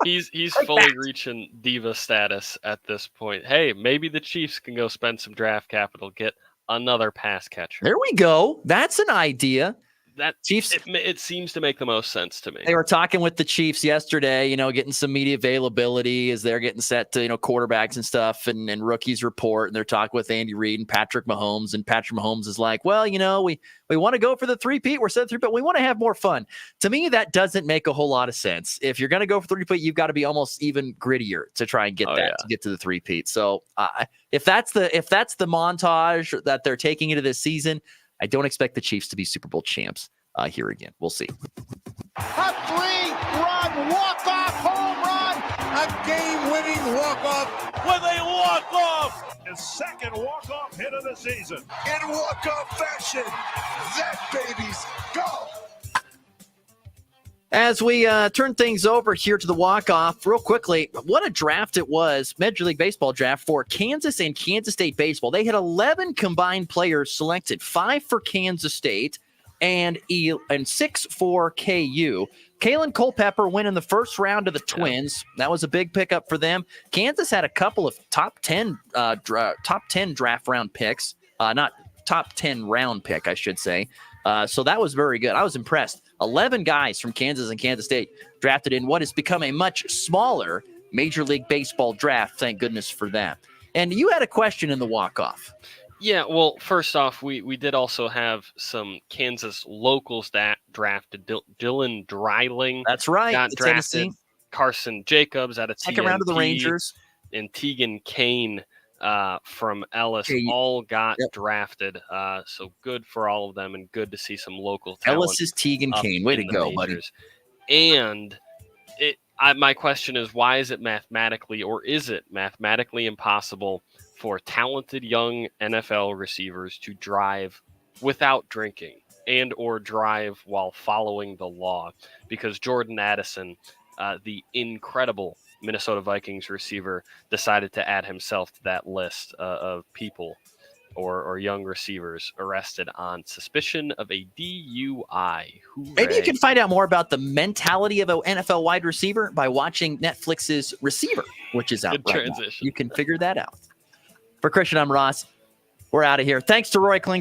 [SPEAKER 8] He's fully reaching diva status at this point. Hey, maybe the Chiefs can go spend some draft capital, get another pass catcher.
[SPEAKER 7] There we go. That's an idea.
[SPEAKER 8] That Chiefs, it seems to make the most sense to me.
[SPEAKER 7] They were talking with the Chiefs yesterday, getting some media availability as they're getting set to, quarterbacks and stuff and rookies report. And they're talking with Andy Reid and Patrick Mahomes. And Patrick Mahomes is like, well, we want to go for the three-peat. We're set 3, but we want to have more fun. To me, that doesn't make a whole lot of sense. If you're going to go for 3-peat, you've got to be almost even grittier to try and get to get to the 3-peat. So if that's the montage that they're taking into this season, I don't expect the Chiefs to be Super Bowl champs here again. We'll see.
[SPEAKER 3] A 3-run walk-off home run. A game-winning walk-off with a walk-off.
[SPEAKER 9] His second walk-off hit of the season.
[SPEAKER 3] In walk-off fashion. That baby's go.
[SPEAKER 7] As we turn things over here to the walk-off, real quickly, what a draft it was, Major League Baseball draft for Kansas and Kansas State baseball. They had 11 combined players selected, 5 for Kansas State and 6 for KU. Kalen Culpepper went in the first round to the Twins. That was a big pickup for them. Kansas had a couple of top 10 draft round picks, not top 10 round pick, I should say. So that was very good. I was impressed. 11 guys from Kansas and Kansas State drafted in what has become a much smaller Major League Baseball draft. Thank goodness for that. And you had a question in the walk-off.
[SPEAKER 8] Yeah, well, first off, we did also have some Kansas locals that drafted. Dylan Dreiling.
[SPEAKER 7] That's right.
[SPEAKER 8] Got drafted.
[SPEAKER 7] Tennessee.
[SPEAKER 8] Carson Jacobs out of
[SPEAKER 7] Second round of the
[SPEAKER 8] TNT,
[SPEAKER 7] Rangers.
[SPEAKER 8] And Tegan Kane from Ellis all got drafted. So good for all of them and good to see some local talent.
[SPEAKER 7] Ellis is Tegan Kane. Way to go, buddy.
[SPEAKER 8] And my question is, why is it mathematically impossible for talented young NFL receivers to drive without drinking and or drive while following the law? Because Jordan Addison, the incredible Minnesota Vikings receiver, decided to add himself to that list of people or young receivers arrested on suspicion of a DUI. Hooray.
[SPEAKER 7] Maybe you can find out more about the mentality of an NFL wide receiver by watching Netflix's Receiver, which is out right now. You can figure that out. For Christian, I'm Ross. We're out of here. Thanks to Roy Kling for